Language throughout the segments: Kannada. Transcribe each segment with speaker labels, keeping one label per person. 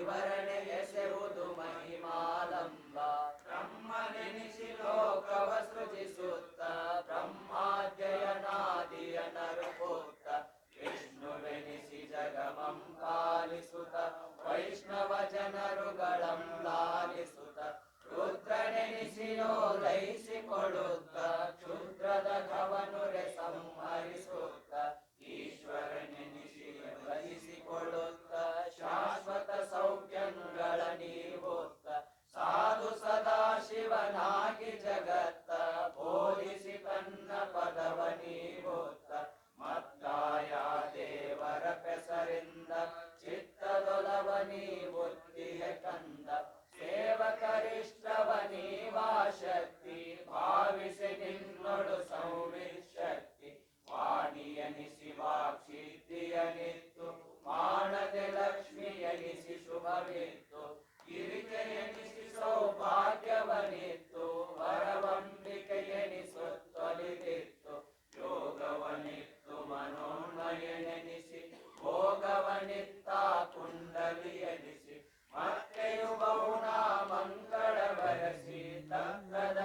Speaker 1: ವಿವರಣೆ ಎಸೆವುದು ಮಹಿಮಾಲಂಬ. ಬ್ರಹ್ಮನೆನಿಸಿ ಲೋಕವ ಸೃಜಿಸುತ್ತ ಬ್ರಹ್ಮಾದ್ಯಯನಾದಿಯ ನರುಪುತ್ತ ವಿಷ್ಣುವೆನಿಸಿ ಜಗಮಂ ಪಾಲಿಸುತ್ತ ವೈಷ್ಣವ ಜನರುಗಳಂ ಲಾಲಿಸುತ್ತ ರುದ್ರನೆನಿಸಿ ಓಲೈಸಿಕೊಳ್ಳುತ್ತ ಕ್ಷುದ್ರದ ಘವನುರೆ ಸಂಹರಿಸುತ್ತ ಈಶ್ವರನೆನಿಸಿ ವಹಿಸಿಕೊಳ್ಳುತ್ತ ಶಾಶ್ವತ ಸೌಖ್ಯಗಳ ನೀಡುತ್ತ ಸಾಧು ಸದಾ ಶಿವನಾಗಿ ಜಗತ್ತ ಬೋಧಿಸಿ ತನ್ನ ಪದವ ನೀಡುತ್ತ ಮತ್ತಾಯ ದೇವರ ಪೆಸರಿಂದ ಚಿತ್ತದೊಲವ ನೀವುತ್ತಿಯ ಕಂದ ಸೇವಕರಿಷ್ಟವ ನೀವಾ ಶಕ್ತಿ ಭಾವಿಸಿ ನಿನ್ನೊಡು ಸಂವಿಶಕ್ತಿ ವಾಣಿಯನಿಸಿ ವಾಕ್ಸಿದ್ಧಿಯನಿತ್ತು ಮಾಣದೆ ಲಕ್ಷ್ಮಿಯನಿಸಿ ಶುಭವಿತ್ತು ಗಿರಿಕೆಯನಿಸಿ ಸೌಭಾಗ್ಯವನಿತ್ತು ವರವಂಬಿಕೆಯನಿಸುತ್ತೊಲಿದಿತ್ತು ಯೋಗವನಿತ್ತು ಮನೋನ್ಮಯನೆನಿಸಿ ಭೋಗವನಿತ್ತ ಕುಂಡಲಿಯನಿಸಿ ಮತ್ತೆಯು ಬಹುನ ಮಂಗಳ ಬರಸಿ ತಕ್ಕದ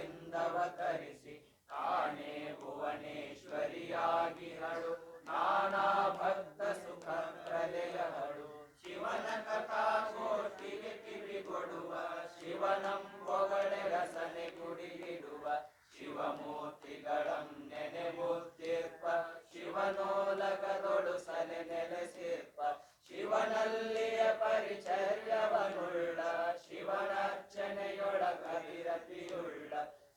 Speaker 1: ಕಿಳರೂಪಿಂದವತರಿಸಿ ತಾನೇ ಭುವನೇಶ್ವರಿಯಾಗಿ ಹಳು ನಾನಾ ಭಕ್ತ ಸುಖ ಪ್ರಲಯಹಳು ಶಿವನ ಕಥಾ ಗೋಷ್ಠಿಗೆ ಕಿವಿಗೊಡುವ ಶಿವನಂ ಹೊಗಳೆ ರಸನೆ ಕುಡಿಯಿಡುವ ಶಿವಮೂರ್ತಿಗಳಂ ನೆನೆ ಮುತ್ತಿರ್ಪ ಶಿವನೋಲಕದೊಳು ಸಲೆ ನೆಲೆಸಿರ್ಪ ಶಿವನಲ್ಲಿಯ ಪರಿಚರ್ಯವನುಳ್ಳ ಶಿವನರ್ಚನೆಯೊಳ ಕವಿರತಿಯುಳ್ಳ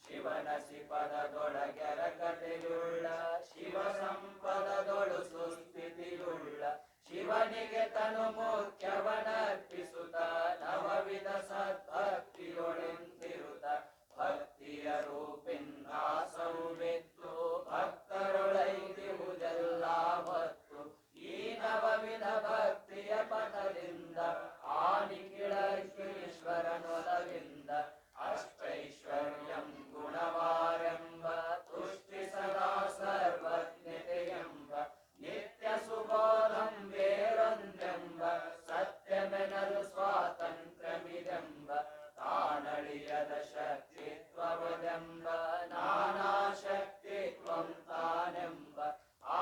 Speaker 1: ಶಿವನ ಸಿಪದದೊಳಗೆರ ಕಥೆಯುಳ್ಳ ಶಿವ ಸಂಪದದೊಳು ಸುಸ್ಥಿತಿಯುಳ್ಳ ಶಿವನಿಗೆ ತನು ಮುಖ್ಯವನರ್ಪಿಸುತ್ತ ನವವಿಧ ಸದ್ಭಕ್ತಿಯೊಳೆಂತಿರುತ್ತ ಭಕ್ತಿಯ ರೂಪಿಂದಾಸವು ಬಿತ್ತು ಭಕ್ತರೊಳೈದಿರುವುದೆಲ್ಲ ಹೊತ್ತು ಈ ನವವಿಧ ಭಕ್ತಿಯ ಪಥದಿಂದ ಆನಿಕಿಳೀಶ್ವರನೊಲವಿಂದ ಅಷ್ಟೈಶ್ವರ್ಯಂ ಗುಣವಾರೆಂಬ ತುಷ್ಟಿ ಸದಾ ಸರ್ವಜ್ಞತೆಯೆಂಬ ನಿತ್ಯ ಸುಬೋಧಂ ಬೇರೊಂದೆಂಬ ಸತ್ಯಮೆನಲು ಸ್ವಾತಂತ್ರ್ಯಮಿದೆಂಬ ತಾನಳಿಯದ ಶಕ್ತಿತ್ವವದೆಂಬ ನಾನಾ ಶಕ್ತಿತ್ವಂ ತಾನೆಂಬ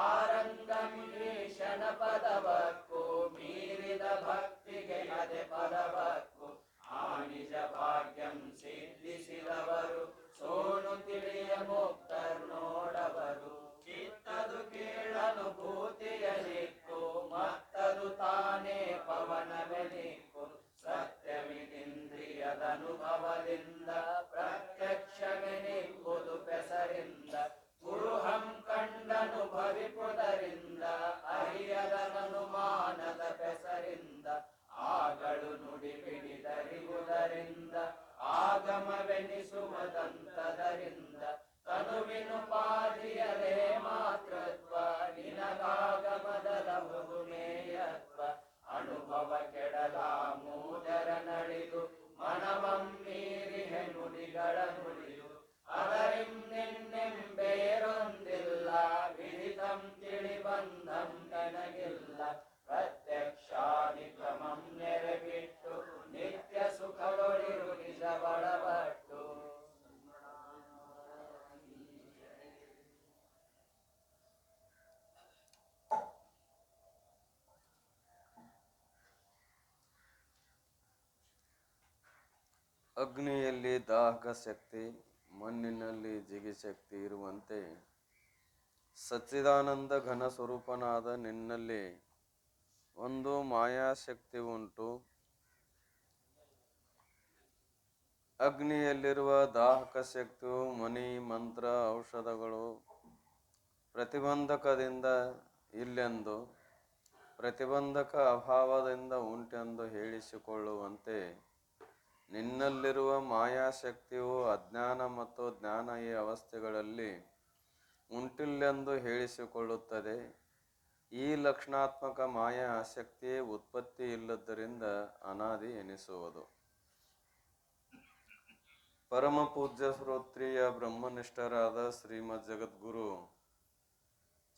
Speaker 1: ಆರಂಗಂ ಈಶನ ಪದವಕ್ಕೂ ಮೀರಿದ ಭಕ್ತಿಗೆ ಅದೆ ಪದವಕ್ಕೂ ಆ ನಿಜ ಭಾಗ್ಯಂ ಸಿದ್ಧಿಸಿದವರು ಸೋನು ತಿಳಿಯ ಮುಕ್ತರ್ನೋಡವರು ಚಿತ್ತದು ಕೀಳನುಭೂತಿಯಲಿಕ್ಕು ಮತ್ತದು ತಾನೇ ಪವನವೆನಿಕ್ಕು ಸತ್ಯವಿದಿಂದ್ರಿಯದನುಭವದಿಂದ ಪ್ರತ್ಯಕ್ಷವೆನಿಕ್ಕುದು ಪೆಸರಿಂದ ಗುರುಹಂ ಕಂಡನುಭವಿಪುದರಿಂದ ಅರಿಯದನನುಮಾನದ ಪೆಸರಿಂದ ಆಗಳು ನುಡಿ ಬಿಡಿದರಿವುದರಿಂದ ಆಗಮವೆನಿಸುವುದಂತದರಿಂದ ತನುವಿನುಪಾದಿಯಲೇ ಮಾತೃತ್ವ ನಿನಗಾಗಮದಲಬಹುದು ಮೇಯತ್ವ ಅನುಭವ ಕೆಡಲ ಮೂದರ ನಳಿದು ಮನವಂ ಮೀರಿಹೆ ನುಡಿಗಳ ನುಡಿದು ಅದರಿಂ ನಿನ್ನೆಂಬೇರೊಂದಿಲ್ಲ ವಿದಿತಂ ತಿಳಿಬಂಧಂ ನನಗಿಲ್ಲ ಪ್ರತ್ಯಕ್ಷಾದಿಕ್ರಮಂ ನೆರೆಬಿಟ್ಟು ನಿತ್ಯ ಸುಖದೊಳಿರು ನಿಜ ಬಡಬಟ್ಟು
Speaker 2: ಅಗ್ನಿಯಲ್ಲಿ ದಾಹಕ ಶಕ್ತಿ ಮಣ್ಣಿನಲ್ಲಿ ಜಿಗಿಶಕ್ತಿ ಇರುವಂತೆ ಸಚ್ಚಿದಾನಂದ ಘನ ಸ್ವರೂಪನಾದ ನಿನ್ನಲ್ಲಿ ಒಂದು ಮಾಯಾಶಕ್ತಿ ಉಂಟು. ಅಗ್ನಿಯಲ್ಲಿರುವ ದಾಹಕ ಶಕ್ತಿಯು ಮಣಿ ಮಂತ್ರ ಔಷಧಗಳು ಪ್ರತಿಬಂಧಕದಿಂದ ಇಲ್ಲೆಂದು ಪ್ರತಿಬಂಧಕ ಅಭಾವದಿಂದ ಉಂಟೆಂದು ಹೇಳಿಸಿಕೊಳ್ಳುವಂತೆ ನಿನ್ನಲ್ಲಿರುವ ಮಾಯಾಶಕ್ತಿಯು ಅಜ್ಞಾನ ಮತ್ತು ಜ್ಞಾನ ಈ ಅವಸ್ಥೆಗಳಲ್ಲಿ ಉಂಟಿಲ್ಲೆಂದು ಹೇಳಿಸಿಕೊಳ್ಳುತ್ತದೆ. ಈ ಲಕ್ಷಣಾತ್ಮಕ ಮಾಯಾ ಆಸಕ್ತಿಯೇ ಉತ್ಪತ್ತಿ ಇಲ್ಲದ್ದರಿಂದ ಅನಾದಿ ಎನಿಸುವುದು. ಪರಮ ಪೂಜ್ಯ ಶ್ರೋತ್ರಿಯ ಬ್ರಹ್ಮನಿಷ್ಠರಾದ ಶ್ರೀಮದ್ ಜಗದ್ಗುರು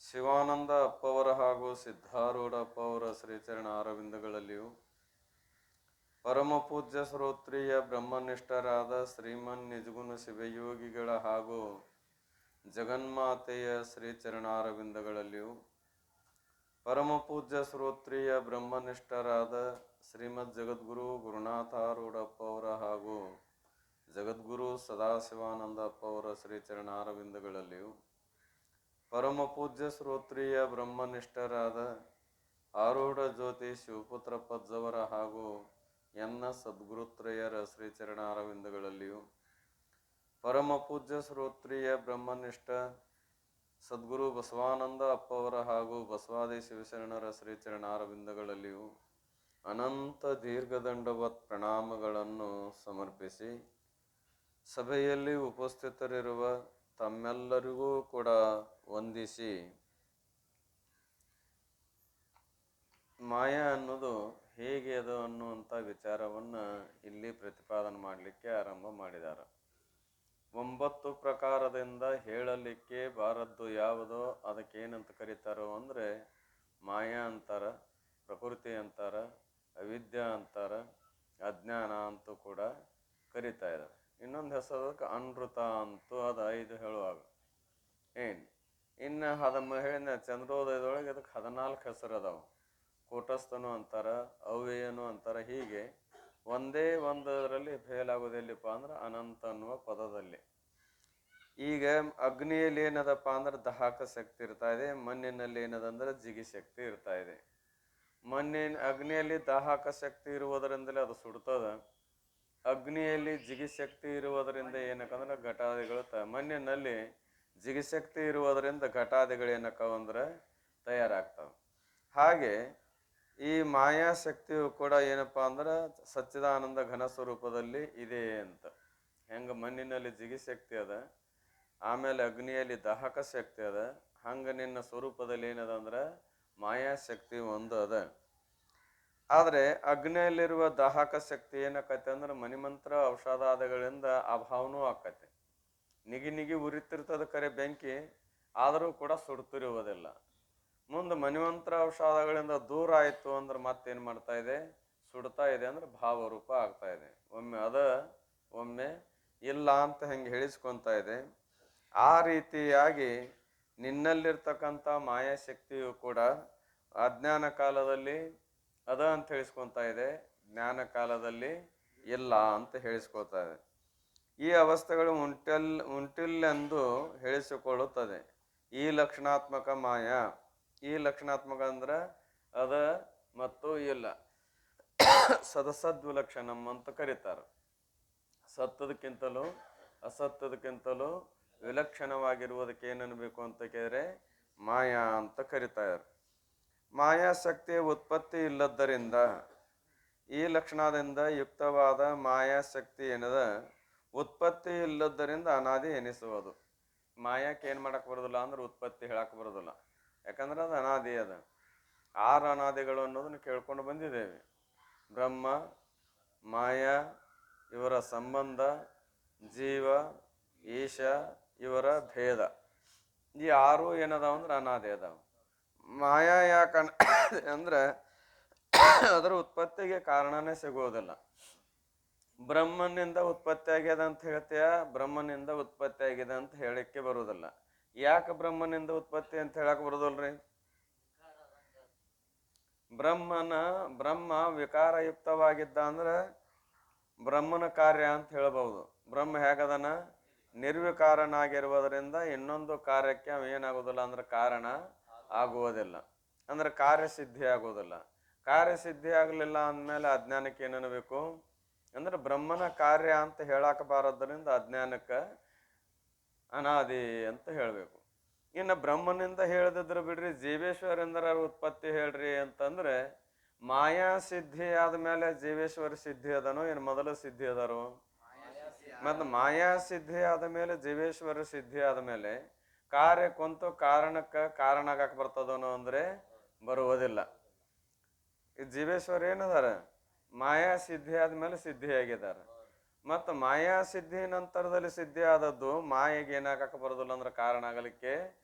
Speaker 2: ಶಿವಾನಂದ ಅಪ್ಪವರ ಹಾಗೂ ಸಿದ್ಧಾರೂಢ ಅಪ್ಪ ಅವರ ಶ್ರೀಚರಣ ಅರವಿಂದಗಳಲ್ಲಿಯೂ ಪರಮ ಪೂಜ್ಯ ಶ್ರೋತ್ರಿಯ ಬ್ರಹ್ಮನಿಷ್ಠರಾದ ಶ್ರೀಮನ್ ನಿಜಗುಣ ಶಿವಯೋಗಿಗಳ ಹಾಗೂ ಜಗನ್ಮಾತೆಯ ಶ್ರೀಚರಣಾರವಿಂದಗಳಲ್ಲಿಯೂ ಪರಮ ಪೂಜ್ಯ ಶ್ರೋತ್ರಿಯ ಬ್ರಹ್ಮನಿಷ್ಠರಾದ ಶ್ರೀಮದ್ ಜಗದ್ಗುರು ಗುರುನಾಥಾರೂಢಪ್ಪ ಅವರ ಹಾಗೂ ಜಗದ್ಗುರು ಸದಾಶಿವಾನಂದಪ್ಪ ಅವರ ಶ್ರೀಚರಣಾರವಿಂದಗಳಲ್ಲಿಯೂ ಪರಮ ಪೂಜ್ಯ ಶ್ರೋತ್ರಿಯ ಬ್ರಹ್ಮನಿಷ್ಠರಾದ ಆರೂಢ ಜ್ಯೋತಿ ಶಿವಪುತ್ರ ಪಜ್ಜವರ ಹಾಗೂ ಎನ್ನ ಸದ್ಗುರುತ್ರಯರ ಶ್ರೀಚರಣಾರವಿಂದಗಳಲ್ಲಿಯೂ ಪರಮ ಪೂಜ್ಯ ಶ್ರೋತ್ರಿಯ ಬ್ರಹ್ಮನಿಷ್ಠ ಸದ್ಗುರು ಬಸವಾನಂದ ಅಪ್ಪವರ ಹಾಗೂ ಬಸವಾದಿ ಶಿವಶರಣರ ಶ್ರೀಚರಣಾರವಿಂದಗಳಲ್ಲಿಯೂ ಅನಂತ ದೀರ್ಘದಂಡವತ್ ಪ್ರಣಾಮಗಳನ್ನು ಸಮರ್ಪಿಸಿ ಸಭೆಯಲ್ಲಿ ಉಪಸ್ಥಿತರಿರುವ ತಮ್ಮೆಲ್ಲರಿಗೂ ಕೂಡ ವಂದಿಸಿ ಮಾಯಾ ಅನ್ನೋದು ಹೇಗೆ ಅದು ಅನ್ನುವಂಥ ವಿಚಾರವನ್ನು ಇಲ್ಲಿ ಪ್ರತಿಪಾದನೆ ಮಾಡಲಿಕ್ಕೆ ಆರಂಭ ಮಾಡಿದ್ದಾರೆ. 9 ಪ್ರಕಾರದಿಂದ ಹೇಳಲಿಕ್ಕೆ ಬಾರದ್ದು ಯಾವುದೋ ಅದಕ್ಕೇನಂತ ಕರೀತಾರೋ ಅಂದರೆ ಮಾಯಾ ಅಂತಾರ, ಪ್ರಕೃತಿ ಅಂತಾರ, ಅವಿದ್ಯಾ ಅಂತಾರ, ಅಜ್ಞಾನ ಅಂತೂ ಕೂಡ ಕರಿತಾ ಇದ್ದಾರೆ. ಇನ್ನೊಂದು ಹೆಸರಕ್ಕೆ ಅನೃತ ಅಂತೂ ಅದು 5 ಹೇಳುವಾಗ ಇನ್ನು ಹೇಳಿದ ಚಂದ್ರೋದಯದೊಳಗೆ ಅದಕ್ಕೆ 14 ಹೆಸರು ಅದಾವ. ಕೂಟಸ್ಥನು ಅಂತಾರ, ಅವ್ಯಯನು ಅಂತಾರ. ಹೀಗೆ ಒಂದೇ ಒಂದರಲ್ಲಿ ಫೇಲ್ ಆಗೋದೆಲ್ಲಿಪ್ಪ ಅಂದ್ರೆ ಅನಂತ ಅನ್ನುವ ಪದದಲ್ಲಿ. ಈಗ ಅಗ್ನಿಯಲ್ಲಿ ಏನದಪ್ಪ ಅಂದ್ರೆ ದಹಕ ಶಕ್ತಿ ಇರ್ತಾ ಇದೆ, ಮಣ್ಣಿನಲ್ಲಿ ಏನದಂದ್ರೆ ಜಿಗಿ ಶಕ್ತಿ ಇರ್ತಾ ಇದೆ. ಅಗ್ನಿಯಲ್ಲಿ ದಾಹಕ ಶಕ್ತಿ ಇರುವುದರಿಂದಲೇ ಅದು ಸುಡ್ತದ. ಅಗ್ನಿಯಲ್ಲಿ ಜಿಗಿ ಶಕ್ತಿ ಇರುವುದರಿಂದ ಏನಕ್ಕಂದ್ರೆ ಘಟಾದಿಗಳು ಮಣ್ಣಿನಲ್ಲಿ ಜಿಗಿ ಶಕ್ತಿ ಇರುವುದರಿಂದ ಘಟಾದಿಗಳು ಏನಕ್ಕವಂದ್ರೆ ತಯಾರಾಗ್ತವೆ. ಹಾಗೆ ಈ ಮಾಯಾಶಕ್ತಿಯು ಕೂಡ ಏನಪ್ಪ ಅಂದ್ರೆ ಸಚ್ಚಿದಾನಂದ ಘನ ಸ್ವರೂಪದಲ್ಲಿ ಇದೆ ಅಂತ. ಹೆಂಗೆ ಮಣ್ಣಿನಲ್ಲಿ ಜಿಗಿ ಶಕ್ತಿ ಅದ, ಆಮೇಲೆ ಅಗ್ನಿಯಲ್ಲಿ ದಾಹಕ ಶಕ್ತಿ ಅದ, ಹಂಗೆ ನಿನ್ನ ಸ್ವರೂಪದಲ್ಲಿ ಏನದ ಅಂದ್ರೆ ಮಾಯಾಶಕ್ತಿ ಒಂದು ಅದ. ಆದರೆ ಅಗ್ನಿಯಲ್ಲಿರುವ ದಾಹಕ ಶಕ್ತಿ ಏನಕ್ಕೈತೆ ಅಂದ್ರೆ ಮಣಿಮಂತ್ರ ಔಷಧಾದಿಗಳಿಂದ ಅಭಾವನೂ ಆಕೈತೆ. ನಿಗಿ ಉರಿತಿರ್ತದ ಕರೆ ಬೆಂಕಿ, ಆದರೂ ಕೂಡ ಸುಡ್ತಿರುವುದಿಲ್ಲ. ಮುಂದೆ ಮಣಿಮಂತ್ರ ಔಷಧಗಳಿಂದ ದೂರ ಆಯಿತು ಅಂದ್ರೆ ಮತ್ತೇನು ಮಾಡ್ತಾ ಇದೆ, ಸುಡ್ತಾ ಇದೆ ಅಂದ್ರೆ ಭಾವರೂಪ ಆಗ್ತಾ ಇದೆ. ಒಮ್ಮೆ ಒಮ್ಮೆ ಇಲ್ಲ ಅಂತ ಹೆಂಗೆ ಹೇಳಿಸ್ಕೊತಾ ಇದೆ. ಆ ರೀತಿಯಾಗಿ ನಿನ್ನಲ್ಲಿರ್ತಕ್ಕಂಥ ಮಾಯಾಶಕ್ತಿಯು ಕೂಡ ಅಜ್ಞಾನ ಕಾಲದಲ್ಲಿ ಅದ ಅಂತ ಹೇಳಿಸ್ಕೊತಾ ಇದೆ, ಜ್ಞಾನ ಕಾಲದಲ್ಲಿ ಇಲ್ಲ ಅಂತ ಹೇಳಿಸ್ಕೊಳ್ತಾ ಇದೆ. ಈ ಅವಸ್ಥೆಗಳು ಉಂಟಿಲ್ಲೆಂದು ಹೇಳಿಸಿಕೊಳ್ಳುತ್ತದೆ. ಈ ಲಕ್ಷಣಾತ್ಮಕ ಮಾಯಾ. ಈ ಲಕ್ಷಣಾತ್ಮಕ ಅಂದ್ರೆ ಅದ ಮತ್ತು ಇಲ್ಲ. ಸದಸದ್ವಿಲಕ್ಷಣಂ ಅಂತ ಕರೀತಾರೆ. ಸತ್ತದಕ್ಕಿಂತಲೂ ಅಸತ್ತದಕ್ಕಿಂತಲೂ ವಿಲಕ್ಷಣವಾಗಿರುವುದಕ್ಕೆ ಏನನ್ಬೇಕು ಅಂತ ಕೇಳಿದ್ರೆ ಮಾಯಾ ಅಂತ ಕರೀತಾರೆ. ಮಾಯಾಶಕ್ತಿಯ ಉತ್ಪತ್ತಿ ಇಲ್ಲದ್ದರಿಂದ ಈ ಲಕ್ಷಣದಿಂದ ಯುಕ್ತವಾದ ಮಾಯಾಶಕ್ತಿ ಏನದ ಉತ್ಪತ್ತಿ ಇಲ್ಲದ್ದರಿಂದ ಅನಾದಿ ಎನಿಸುವುದು. ಮಾಯಕ್ಕೆ ಏನು ಮಾಡಕ್ಕೆ ಬರೋದಿಲ್ಲ ಅಂದ್ರೆ ಉತ್ಪತ್ತಿ ಹೇಳಕ್ಕೆ ಬರೋದಿಲ್ಲ. ಯಾಕಂದ್ರೆ ಅದು ಅನಾದಿ ಅದ. 6 ಅನಾದಿಗಳು ಅನ್ನೋದನ್ನು ಕೇಳ್ಕೊಂಡು ಬಂದಿದ್ದೇವೆ. ಬ್ರಹ್ಮ, ಮಾಯಾ, ಇವರ ಸಂಬಂಧ, ಜೀವ, ಈಶ, ಇವರ ಭೇದ. ಈ 6 ಏನದಾವ ಅಂದ್ರೆ ಅನಾದಿ ಅದಾವ. ಮಾಯಾ ಯಾಕೆ ಅಂದ್ರೆ ಅದರ ಉತ್ಪತ್ತಿಗೆ ಕಾರಣನೇ ಸಿಗೋದಿಲ್ಲ. ಬ್ರಹ್ಮನಿಂದ ಉತ್ಪತ್ತಿ ಆಗ್ಯದ ಅಂತ ಹೇಳ್ತೀಯ, ಬ್ರಹ್ಮನಿಂದ ಉತ್ಪತ್ತಿ ಆಗಿದೆ ಅಂತ ಹೇಳಕ್ಕೆ ಬರುವುದಿಲ್ಲ. ಯಾಕೆ ಬ್ರಹ್ಮನಿಂದ ಉತ್ಪತ್ತಿ ಅಂತ ಹೇಳಕ್ ಬರೋದಲ್ರಿ? ಬ್ರಹ್ಮ ವಿಕಾರಯುಕ್ತವಾಗಿದ್ದ ಅಂದ್ರೆ ಬ್ರಹ್ಮನ ಕಾರ್ಯ ಅಂತ ಹೇಳಬಹುದು. ಬ್ರಹ್ಮ ಹೇಗದನ ನಿರ್ವಿಕಾರನಾಗಿರುವುದರಿಂದ ಇನ್ನೊಂದು ಕಾರ್ಯಕ್ಕೆ ಅವ ಏನಾಗೋದಿಲ್ಲ ಅಂದ್ರೆ ಕಾರಣ ಆಗುವುದಿಲ್ಲ, ಅಂದ್ರೆ ಕಾರ್ಯಸಿದ್ಧಿ ಆಗೋದಿಲ್ಲ. ಕಾರ್ಯಸಿದ್ಧಿ ಆಗಲಿಲ್ಲ ಅಂದಮೇಲೆ ಅಜ್ಞಾನಕ್ಕೆ ಏನನ್ನಬೇಕು ಅಂದ್ರೆ ಬ್ರಹ್ಮನ ಕಾರ್ಯ ಅಂತ ಹೇಳಾಕಬಾರದ್ದರಿಂದ ಅಜ್ಞಾನಕ್ಕೆ ಅನಾದಿ ಅಂತ ಹೇಳಬೇಕು. ಇನ್ನು ಬ್ರಹ್ಮನಿಂದ ಹೇಳದಿದ್ರು ಬಿಡ್ರಿ, ಜೀವೇಶ್ವರಿಂದ ಉತ್ಪತ್ತಿ ಹೇಳ್ರಿ ಅಂತಂದ್ರೆ ಮಾಯಾ ಸಿದ್ಧಿ ಆದ್ಮೇಲೆ ಜೀವೇಶ್ವರ ಸಿದ್ಧಿ ಅದನೋ ಏನು ಮೊದಲು ಸಿದ್ಧಿ ಅದಾರೋ? ಮತ್ತು ಮಾಯಾ ಸಿದ್ಧಿ ಆದ ಮೇಲೆ ಜೀವೇಶ್ವರ ಸಿದ್ಧಿ ಆದಮೇಲೆ ಕಾರ್ಯ ಕುಂತು ಕಾರಣಕ್ಕೆ ಕಾರಣ ಆಗಕ್ಕೆ ಬರ್ತದನೋ ಅಂದ್ರೆ ಬರುವುದಿಲ್ಲ. ಈ ಜೀವೇಶ್ವರ ಏನದಾರ ಮಾಯಾ ಸಿದ್ಧಿ ಆದ್ಮೇಲೆ ಸಿದ್ಧಿ ಆಗಿದ್ದಾರೆ. ಮತ್ತು ಮಾಯಾ ಸಿದ್ಧಿ ನಂತರದಲ್ಲಿ ಸಿದ್ಧಿ ಆದದ್ದು ಮಾಯೆಗೆ ಏನಾಗಕ್ಕೆ ಬರೋದಿಲ್ಲ ಅಂದ್ರೆ ಕಾರಣ ಆಗಲಿಕ್ಕೆ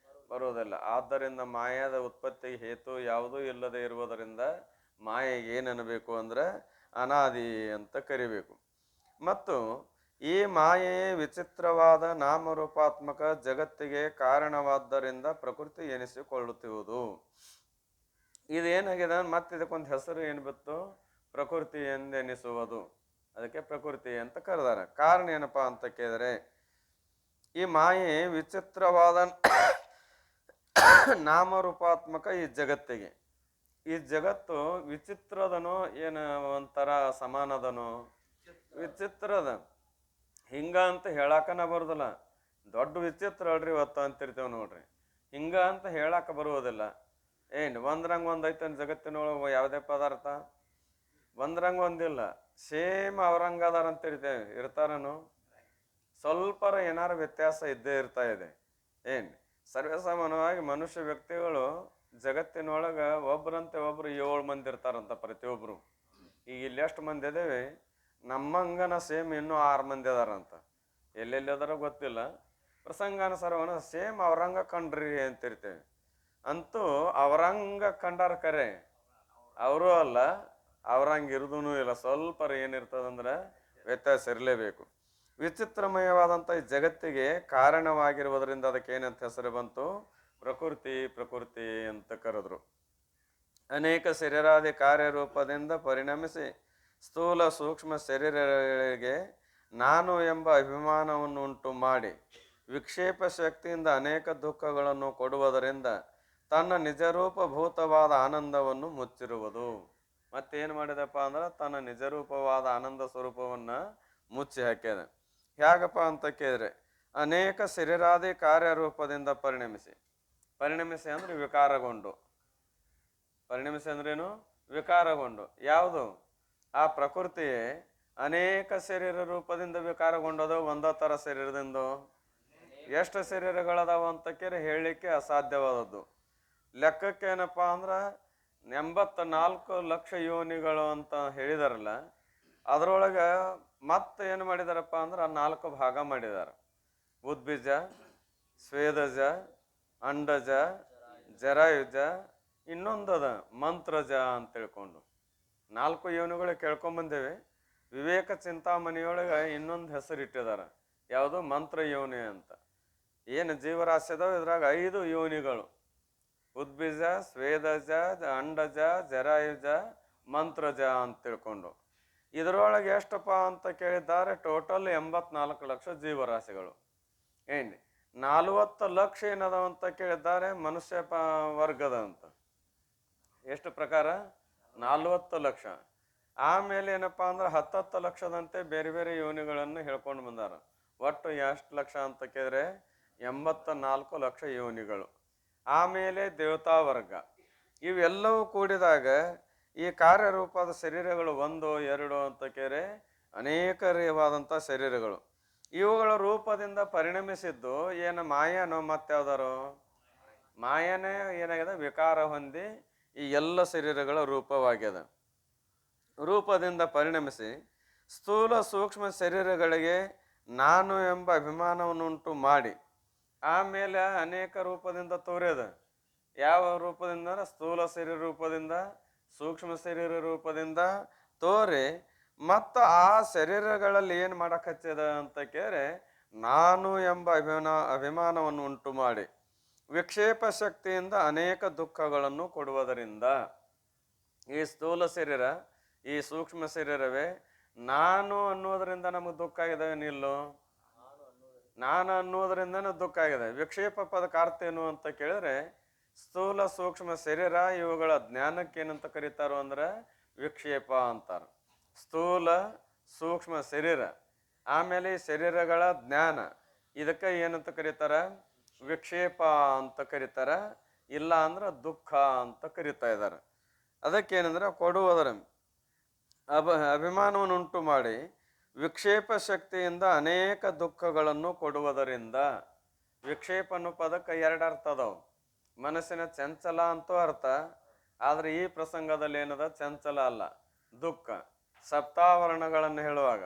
Speaker 2: ಬರುವುದಿಲ್ಲ. ಆದ್ದರಿಂದ ಮಾಯಾದ ಉತ್ಪತ್ತಿಗೆ ಹೇತು ಯಾವುದೂ ಇಲ್ಲದೆ ಇರುವುದರಿಂದ ಮಾಯೆಗೆ ಏನನ್ನಬೇಕು ಅಂದ್ರೆ ಅನಾದಿ ಅಂತ ಕರಿಬೇಕು. ಮತ್ತು ಈ ಮಾಯೆಯೇ ವಿಚಿತ್ರವಾದ ನಾಮರೂಪಾತ್ಮಕ ಜಗತ್ತಿಗೆ ಕಾರಣವಾದ್ದರಿಂದ ಪ್ರಕೃತಿ ಎನಿಸಿಕೊಳ್ಳುತ್ತಿರುವುದು. ಇದೇನಾಗಿದೆ ಮತ್ತೆ ಇದಕ್ಕೊಂದು ಹೆಸರು ಏನು ಬಿತ್ತು, ಪ್ರಕೃತಿ ಎಂದೆನಿಸುವುದು. ಅದಕ್ಕೆ ಪ್ರಕೃತಿ ಅಂತ ಕರೆದಾರೆ. ಕಾರಣ ಏನಪ್ಪಾ ಅಂತ ಕೇಳಿದರೆ, ಈ ಮಾಯೆ ವಿಚಿತ್ರವಾದ ನಾಮರೂಪಾತ್ಮಕ ಈ ಜಗತ್ತಿಗೆ, ಈ ಜಗತ್ತು ವಿಚಿತ್ರದನೋ ಏನು ಒಂಥರ ಸಮಾನದನೋ, ವಿಚಿತ್ರದ ಹಿಂಗ ಅಂತ ಹೇಳಾಕನ ಬರುದಿಲ್ಲ. ದೊಡ್ಡ ವಿಚಿತ್ರ ಅಲ್ರಿ ಇವತ್ತು ಅಂತಿರ್ತೇವೆ ನೋಡ್ರಿ, ಹಿಂಗ ಅಂತ ಹೇಳಾಕ ಬರುವುದಿಲ್ಲ. ಒಂದ್ರಂಗ ಒಂದೈತೆ ಜಗತ್ತಿನೊಳಗೆ ಯಾವುದೇ ಪದಾರ್ಥ ಒಂದ್ರಂಗ ಒಂದಿಲ್ಲ, ಸೇಮ್ ಅವ್ರಂಗ ಅದಾರ ಅಂತ ಇರ್ತಾರನು, ಸ್ವಲ್ಪರ ಏನಾರು ವ್ಯತ್ಯಾಸ ಇದ್ದೇ ಇರ್ತಾ ಇದೆ. ಸರ್ವೇಸಾಮಾನ್ಯವಾಗಿ ಮನುಷ್ಯ ವ್ಯಕ್ತಿಗಳು ಜಗತ್ತಿನೊಳಗ ಒಬ್ರಂತೆ ಒಬ್ರು 7 ಮಂದಿ ಇರ್ತಾರಂತ ಪ್ರತಿಯೊಬ್ರು. ಈಗ ಇಲ್ಲಿ ಎಷ್ಟು ಮಂದಿ ಇದೇವೆ, ನಮ್ಮಂಗನ ಸೇಮ್ ಇನ್ನೂ 6 ಮಂದಿ ಅದಾರಂತ. ಎಲ್ಲೆಲ್ಲಿ ಅದಾರ ಗೊತ್ತಿಲ್ಲ, ಪ್ರಸಂಗಾನುಸಾರವನ್ನ ಸೇಮ್ ಅವ್ರಂಗ ಕಂಡ್ರಿ ಅಂತಿರ್ತೇವೆ. ಅಂತೂ ಅವರಂಗ ಕಂಡಾರ ಕರೆ, ಅವರು ಅಲ್ಲ, ಅವ್ರಂಗ ಇರುದೂ ಇಲ್ಲ. ಸ್ವಲ್ಪರ ಏನಿರ್ತದಂದ್ರೆ ವ್ಯತ್ಯಾಸ ಇರಲೇಬೇಕು. ವಿಚಿತ್ರಮಯವಾದಂಥ ಈ ಜಗತ್ತಿಗೆ ಕಾರಣವಾಗಿರುವುದರಿಂದ ಅದಕ್ಕೆ ಏನಂತ ಹೆಸರು ಬಂತು, ಪ್ರಕೃತಿ. ಪ್ರಕೃತಿ ಅಂತ ಕರೆದ್ರು. ಅನೇಕ ಶರೀರಾದಿ ಕಾರ್ಯರೂಪದಿಂದ ಪರಿಣಮಿಸಿ ಸ್ಥೂಲ ಸೂಕ್ಷ್ಮ ಶರೀರಗಳಿಗೆ ನಾನು ಎಂಬ ಅಭಿಮಾನವನ್ನು ಉಂಟು ಮಾಡಿ ವಿಕ್ಷೇಪ ಶಕ್ತಿಯಿಂದ ಅನೇಕ ದುಃಖಗಳನ್ನು ಕೊಡುವುದರಿಂದ ತನ್ನ ನಿಜರೂಪಭೂತವಾದ ಆನಂದವನ್ನು ಮುಚ್ಚಿರುವುದು. ಮತ್ತೇನು ಮಾಡಿದಪ್ಪ ಅಂದ್ರೆ ತನ್ನ ನಿಜರೂಪವಾದ ಆನಂದ ಸ್ವರೂಪವನ್ನು ಮುಚ್ಚಿ ಹಾಕ್ಯದ. ಹೇಗಪ್ಪ ಅಂತ ಕೇಳಿದ್ರೆ, ಅನೇಕ ಶರೀರಾದಿ ಕಾರ್ಯರೂಪದಿಂದ ಪರಿಣಮಿಸಿ ಅಂದ್ರೆ ವಿಕಾರಗೊಂಡು. ಪರಿಣಮಿಸಿ ಅಂದ್ರೇನು, ವಿಕಾರಗೊಂಡು. ಯಾವುದು ಆ ಪ್ರಕೃತಿಯೇ ಅನೇಕ ಶರೀರ ರೂಪದಿಂದ ವಿಕಾರಗೊಂಡದು. ಒಂದೇ ಥರ ಶರೀರದಿಂದ ಎಷ್ಟು ಶರೀರಗಳದಾವ ಅಂತ ಕೇಳಿ ಹೇಳಲಿಕ್ಕೆ ಅಸಾಧ್ಯವಾದದ್ದು. ಲೆಕ್ಕಕ್ಕೆ ಏನಪ್ಪ ಅಂದ್ರೆ 84 ಲಕ್ಷ ಯೋನಿಗಳು ಅಂತ ಹೇಳಿದಾರಲ್ಲ, ಅದರೊಳಗೆ ಮತ್ತೆ ಏನು ಮಾಡಿದಾರಪ್ಪ ಅಂದ್ರೆ 4 ಭಾಗ ಮಾಡಿದ್ದಾರೆ. ಉದ್ಬೀಜ, ಸ್ವೇದಜ, ಅಂಡಜ, ಜರಾಯುಜ, ಇನ್ನೊಂದದ ಮಂತ್ರಜ ಅಂತ ತಿಳ್ಕೊಂಡು 4 ಯೋನಿಗಳು ಕೇಳ್ಕೊಂಬಂದೇವೆ. ವಿವೇಕ ಚಿಂತಾಮಣಿಯೊಳಗೆ ಇನ್ನೊಂದು ಹೆಸರು ಇಟ್ಟಿದ್ದಾರೆ, ಯಾವುದು ಮಂತ್ರ ಯೋನಿ ಅಂತ. ಏನು ಜೀವರಾಶಿ ಅದಾವ ಇದ್ರಾಗ 5 ಯೋನಿಗಳು, ಉದ್ಬೀಜ, ಸ್ವೇದಜ, ಅಂಡಜ, ಜರಾಯುಜ, ಮಂತ್ರಜ ಅಂತ ತಿಳ್ಕೊಂಡು. ಇದರೊಳಗೆ ಎಷ್ಟಪ್ಪ ಅಂತ ಕೇಳಿದ್ದಾರೆ, ಟೋಟಲ್ 84 ಲಕ್ಷ ಜೀವರಾಶಿಗಳು. 40 ಲಕ್ಷ ಏನದಾವ ಅಂತ ಕೇಳಿದ್ದಾರೆ ಮನುಷ್ಯ ವರ್ಗದ ಅಂತ. ಎಷ್ಟು ಪ್ರಕಾರ? 40 ಲಕ್ಷ. ಆಮೇಲೆ ಏನಪ್ಪಾ ಅಂದ್ರೆ 10 ಲಕ್ಷದಂತೆ ಬೇರೆ ಬೇರೆ ಯೋನಿಗಳನ್ನು ಹೇಳ್ಕೊಂಡು ಬಂದಾರ. ಒಟ್ಟು ಎಷ್ಟು ಲಕ್ಷ ಅಂತ ಕೇಳಿದ್ರೆ 84 ಲಕ್ಷ ಯೋನಿಗಳು. ಆಮೇಲೆ ದೇವತಾ ವರ್ಗ. ಇವೆಲ್ಲವೂ ಕೂಡಿದಾಗ ಈ ಕಾರ್ಯರೂಪದ ಶರೀರಗಳು 1, 2 ಅಂತ ಕೇರೆ ಅನೇಕವಾದಂಥ ಶರೀರಗಳು. ಇವುಗಳ ರೂಪದಿಂದ ಪರಿಣಮಿಸಿದ್ದು ಏನು ಮಾಯನೋ ಮತ್ತೆ ಯಾವ್ದಾರೋ ಮಾಯನೇ ಏನಾಗಿದೆ, ವಿಕಾರ ಹೊಂದಿ ಈ ಎಲ್ಲ ಶರೀರಗಳ ರೂಪವಾಗ್ಯದ. ರೂಪದಿಂದ ಪರಿಣಮಿಸಿ ಸ್ಥೂಲ ಸೂಕ್ಷ್ಮ ಶರೀರಗಳಿಗೆ ನಾನು ಎಂಬ ಅಭಿಮಾನವನ್ನುಂಟು ಮಾಡಿ ಆಮೇಲೆ ಅನೇಕ ರೂಪದಿಂದ ತೋರ್ಯದ. ಯಾವ ರೂಪದಿಂದ? ಸ್ಥೂಲ ಶರೀರ ರೂಪದಿಂದ, ಸೂಕ್ಷ್ಮ ಶರೀರ ರೂಪದಿಂದ ತೋರಿ ಮತ್ತು ಆ ಶರೀರಗಳಲ್ಲಿ ಏನು ಮಾಡಕತ್ತದ ಅಂತ ಕೇಳಿ ನಾನು ಎಂಬ ಅಭಿಮಾನವನ್ನು ಉಂಟು ಮಾಡಿ ವಿಕ್ಷೇಪ ಶಕ್ತಿಯಿಂದ ಅನೇಕ ದುಃಖಗಳನ್ನು ಕೊಡುವುದರಿಂದ ಈ ಸ್ಥೂಲ ಶರೀರ, ಈ ಸೂಕ್ಷ್ಮ ಶರೀರವೇ ನಾನು ಅನ್ನೋದರಿಂದ ನಮಗೆ ದುಃಖ ಆಗಿದೆ. ನಿಲ್ಲು, ನಾನು ಅನ್ನೋದರಿಂದನೂ ದುಃಖ ಆಗಿದೆ. ವಿಕ್ಷೇಪ ಪದಕ ಅರ್ಥ ಏನು ಅಂತ ಕೇಳಿದ್ರೆ, ಸ್ಥೂಲ ಸೂಕ್ಷ್ಮ ಶರೀರ ಇವುಗಳ ಜ್ಞಾನಕ್ಕೆ ಏನಂತ ಕರೀತಾರೋ ಅಂದ್ರೆ ವಿಕ್ಷೇಪ ಅಂತಾರೆ. ಸ್ಥೂಲ ಸೂಕ್ಷ್ಮ ಶರೀರ, ಆಮೇಲೆ ಈ ಶರೀರಗಳ ಜ್ಞಾನ, ಇದಕ್ಕೆ ಏನಂತ ಕರೀತಾರ? ವಿಕ್ಷೇಪ ಅಂತ ಕರೀತಾರ. ಇಲ್ಲ ಅಂದ್ರೆ ದುಃಖ ಅಂತ ಕರೀತಾ ಇದ್ದಾರೆ. ಅದಕ್ಕೇನಂದ್ರೆ ಕೊಡುವುದರ ಅಭಿಮಾನವನ್ನು ಉಂಟು ಮಾಡಿ ವಿಕ್ಷೇಪ ಶಕ್ತಿಯಿಂದ ಅನೇಕ ದುಃಖಗಳನ್ನು ಕೊಡುವುದರಿಂದ. ವಿಕ್ಷೇಪ ಅನ್ನೋ ಪದಕ್ಕೆ 2 ಅರ್ಥ ಅದಾವ. ಮನಸ್ಸಿನ ಚಂಚಲ ಅಂತೂ ಅರ್ಥ, ಆದ್ರೆ ಈ ಪ್ರಸಂಗದಲ್ಲಿ ಏನದ, ಚಂಚಲ ಅಲ್ಲ, ದುಃಖ. ಸಪ್ತಾವರಣಗಳನ್ನು ಹೇಳುವಾಗ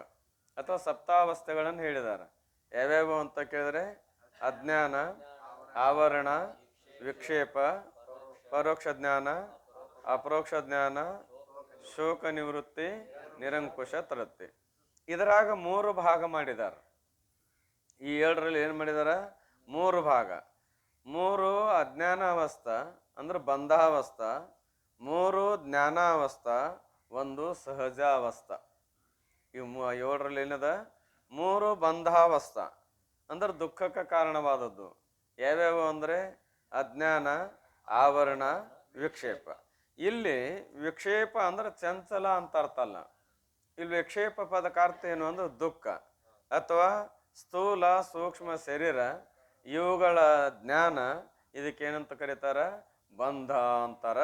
Speaker 2: ಅಥವಾ ಸಪ್ತಾವಸ್ಥೆಗಳನ್ನು ಹೇಳಿದ್ದಾರೆ. ಯಾವ್ಯಾವ ಅಂತ ಕೇಳಿದ್ರೆ ಅಜ್ಞಾನ, ಆವರಣ, ವಿಕ್ಷೇಪ, ಪರೋಕ್ಷ ಜ್ಞಾನ, ಅಪರೋಕ್ಷ ಜ್ಞಾನ, ಶೋಕ ನಿವೃತ್ತಿ, ನಿರಂಕುಶ ತೃಪ್ತಿ. ಇದರಾಗ 3 ಭಾಗ ಮಾಡಿದಾರ. ಈ 7ರಲ್ಲಿ ಏನ್ ಮಾಡಿದಾರ? 3 ಭಾಗ. 3 ಅಜ್ಞಾನಾವಸ್ಥಾ ಅಂದ್ರೆ ಬಂಧಾವಸ್ಥಾ, 3 ಜ್ಞಾನಾವಸ್ಥಾ, 1 ಸಹಜಾವಸ್ಥಾ. ಇವು 7ರಲ್ಲಿ ಏನದ? 3 ಬಂಧಾವಸ್ಥಾ ಅಂದ್ರೆ ದುಃಖಕ್ಕೆ ಕಾರಣವಾದದ್ದು. ಯಾವ್ಯಾವ ಅಂದ್ರೆ ಅಜ್ಞಾನ, ಆವರಣ, ವಿಕ್ಷೇಪ. ಇಲ್ಲಿ ವಿಕ್ಷೇಪ ಅಂದ್ರೆ ಚಂಚಲ ಅಂತ ಅರ್ಥ ಅಲ್ಲ. ಇಲ್ಲಿ ವಿಕ್ಷೇಪ ಪದಕ ಅರ್ಥ ಏನು ಅಂದ್ರೆ ದುಃಖ ಅಥವಾ ಸ್ಥೂಲ ಸೂಕ್ಷ್ಮ ಶರೀರ ಇವುಗಳ ಜ್ಞಾನ. ಇದಕ್ಕೇನಂತ ಕರೀತಾರ? ಬಂಧ ಅಂತಾರ,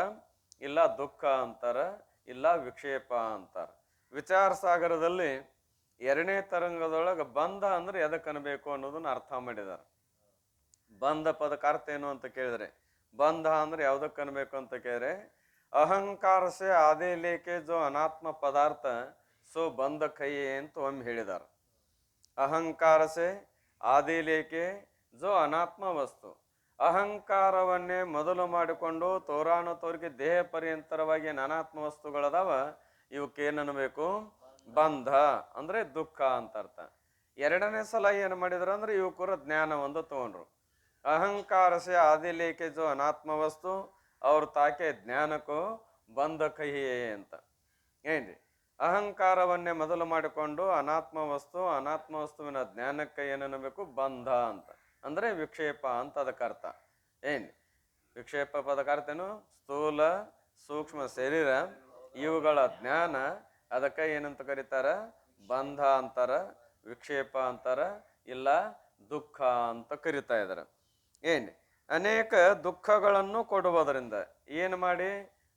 Speaker 2: ಇಲ್ಲ ದುಃಖ ಅಂತಾರ, ಇಲ್ಲ ವಿಕ್ಷೇಪ ಅಂತಾರ. ವಿಚಾರ ಸಾಗರದಲ್ಲಿ 2ನೇ ತರಂಗದೊಳಗೆ ಬಂಧ ಅಂದ್ರೆ ಎದಕ್ಕೆ ಅನ್ಬೇಕು ಅನ್ನೋದನ್ನ ಅರ್ಥ ಮಾಡಿದಾರ. ಬಂಧ ಪದಕ ಅರ್ಥ ಏನು ಅಂತ ಕೇಳಿದ್ರೆ, ಬಂಧ ಅಂದ್ರೆ ಯಾವ್ದಕ್ಕೆ ಅನ್ಬೇಕು ಅಂತ ಕೇಳಿದ್ರೆ, ಅಹಂಕಾರ ಸೆ ಆದೇ ಲೇಕೆ ಜೋ ಅನಾತ್ಮ ಪದಾರ್ಥ ಸೋ ಬಂಧ ಕೈಯೇ ಅಂತ ಒಮ್ಮೆ ಹೇಳಿದಾರ. ಅಹಂಕಾರ ಸೆ ಆದಿ ಲೇಕೆ ಜೋ ಅನಾತ್ಮ ವಸ್ತು. ಅಹಂಕಾರವನ್ನೇ ಮೊದಲು ಮಾಡಿಕೊಂಡು ತೋರಾನು ತೋರಿಗೆ ದೇಹ ಪರ್ಯಂತರವಾಗಿ ಅನಾತ್ಮ ವಸ್ತುಗಳದಾವ, ಇವಕ್ಕೇನನ್ಬೇಕು? ಬಂಧ ಅಂದ್ರೆ ದುಃಖ ಅಂತ ಅರ್ಥ. 2ನೇ ಸಲ ಏನು ಮಾಡಿದ್ರು ಅಂದ್ರೆ ಇವಕ್ಕೂರ ಜ್ಞಾನ ಒಂದು ತಗೊಂಡ್ರು. ಅಹಂಕಾರ ಸೆ ಆದಿ ಲೇಕೆ ಜೋ ಅನಾತ್ಮ ವಸ್ತು ಅವ್ರ ತಾಕೆ ಜ್ಞಾನಕ್ಕೂ ಬಂಧ ಕಹಿಯೇ ಅಂತ. ಏನ್ರಿ? ಅಹಂಕಾರವನ್ನೇ ಮೊದಲು ಮಾಡಿಕೊಂಡು ಅನಾತ್ಮ ವಸ್ತುವಿನ ಜ್ಞಾನಕ್ಕೆ ಏನನ್ನಬೇಕು? ಬಂಧ ಅಂತ ಅಂದ್ರೆ ವಿಕ್ಷೇಪ ಅಂತ ಅದಕ್ಕೆ ಅರ್ಥ. ಏನ್ ವಿಕ್ಷೇಪ ಪದಕ ಅರ್ಥ ಏನು? ಸ್ಥೂಲ ಸೂಕ್ಷ್ಮ ಶರೀರ ಇವುಗಳ ಜ್ಞಾನ. ಅದಕ್ಕೆ ಏನಂತ ಕರೀತಾರ? ಬಂಧ ಅಂತಾರ, ವಿಕ್ಷೇಪ ಅಂತಾರ, ಇಲ್ಲ ದುಃಖ ಅಂತ ಕರಿತಾ ಇದಾರೆ. ಏನ್ ಅನೇಕ ದುಃಖಗಳನ್ನು ಕೊಡುವುದರಿಂದ ಏನು ಮಾಡಿ?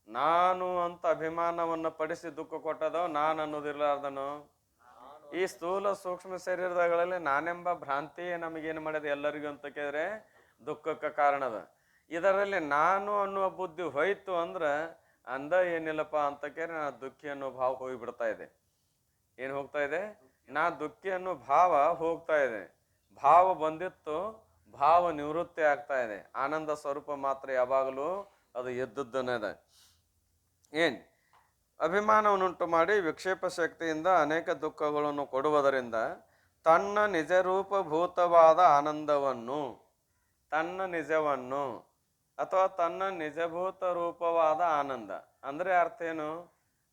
Speaker 2: ನಾನು ಅಂತ ಅಭಿಮಾನವನ್ನು ಪಡಿಸಿ ದುಃಖ ಕೊಟ್ಟದೋ ನಾನು ಅನ್ನೋದಿರ್ಲಾರ್ದನು. ಈ ಸ್ಥೂಲ ಸೂಕ್ಷ್ಮ ಶರೀರಗಳಲ್ಲಿ ನಾನೆಂಬ ಭ್ರಾಂತಿ ನಮಗೇನು ಮಾಡಿದೆ ಎಲ್ಲರಿಗೂ ಅಂತ ಕೇಳಿದ್ರೆ ದುಃಖಕ್ಕೆ ಕಾರಣದ. ಇದರಲ್ಲಿ ನಾನು ಅನ್ನುವ ಬುದ್ಧಿ ಹೋಯ್ತು ಅಂದ್ರೆ ಅಂದ ಏನಿಲ್ಲಪ್ಪ ಅಂತ ಕೇಳಿ ನಾ ದುಃಖಿ ಅನ್ನೋ ಭಾವ ಹೋಗಿಬಿಡ್ತಾ ಇದೆ. ಏನು ಹೋಗ್ತಾ ಇದೆ? ನಾ ದುಃಖಿ ಅನ್ನೋ ಭಾವ ಹೋಗ್ತಾ ಇದೆ. ಭಾವ ಬಂದಿತ್ತು, ಭಾವ ನಿವೃತ್ತಿ ಆಗ್ತಾ ಇದೆ. ಆನಂದ ಸ್ವರೂಪ ಮಾತ್ರ ಯಾವಾಗಲೂ ಅದು ಎದ್ದುದ್ದನದ. ಏನ್ ಅಭಿಮಾನವನ್ನುಂಟು ಮಾಡಿ ವಿಕ್ಷೇಪ ಶಕ್ತಿಯಿಂದ ಅನೇಕ ದುಃಖಗಳನ್ನು ಕೊಡುವುದರಿಂದ ತನ್ನ ನಿಜರೂಪಭೂತವಾದ ಆನಂದವನ್ನು, ತನ್ನ ನಿಜವನ್ನು ಅಥವಾ ತನ್ನ ನಿಜಭೂತ ರೂಪವಾದ ಆನಂದ ಅಂದ್ರೆ ಅರ್ಥ ಏನು?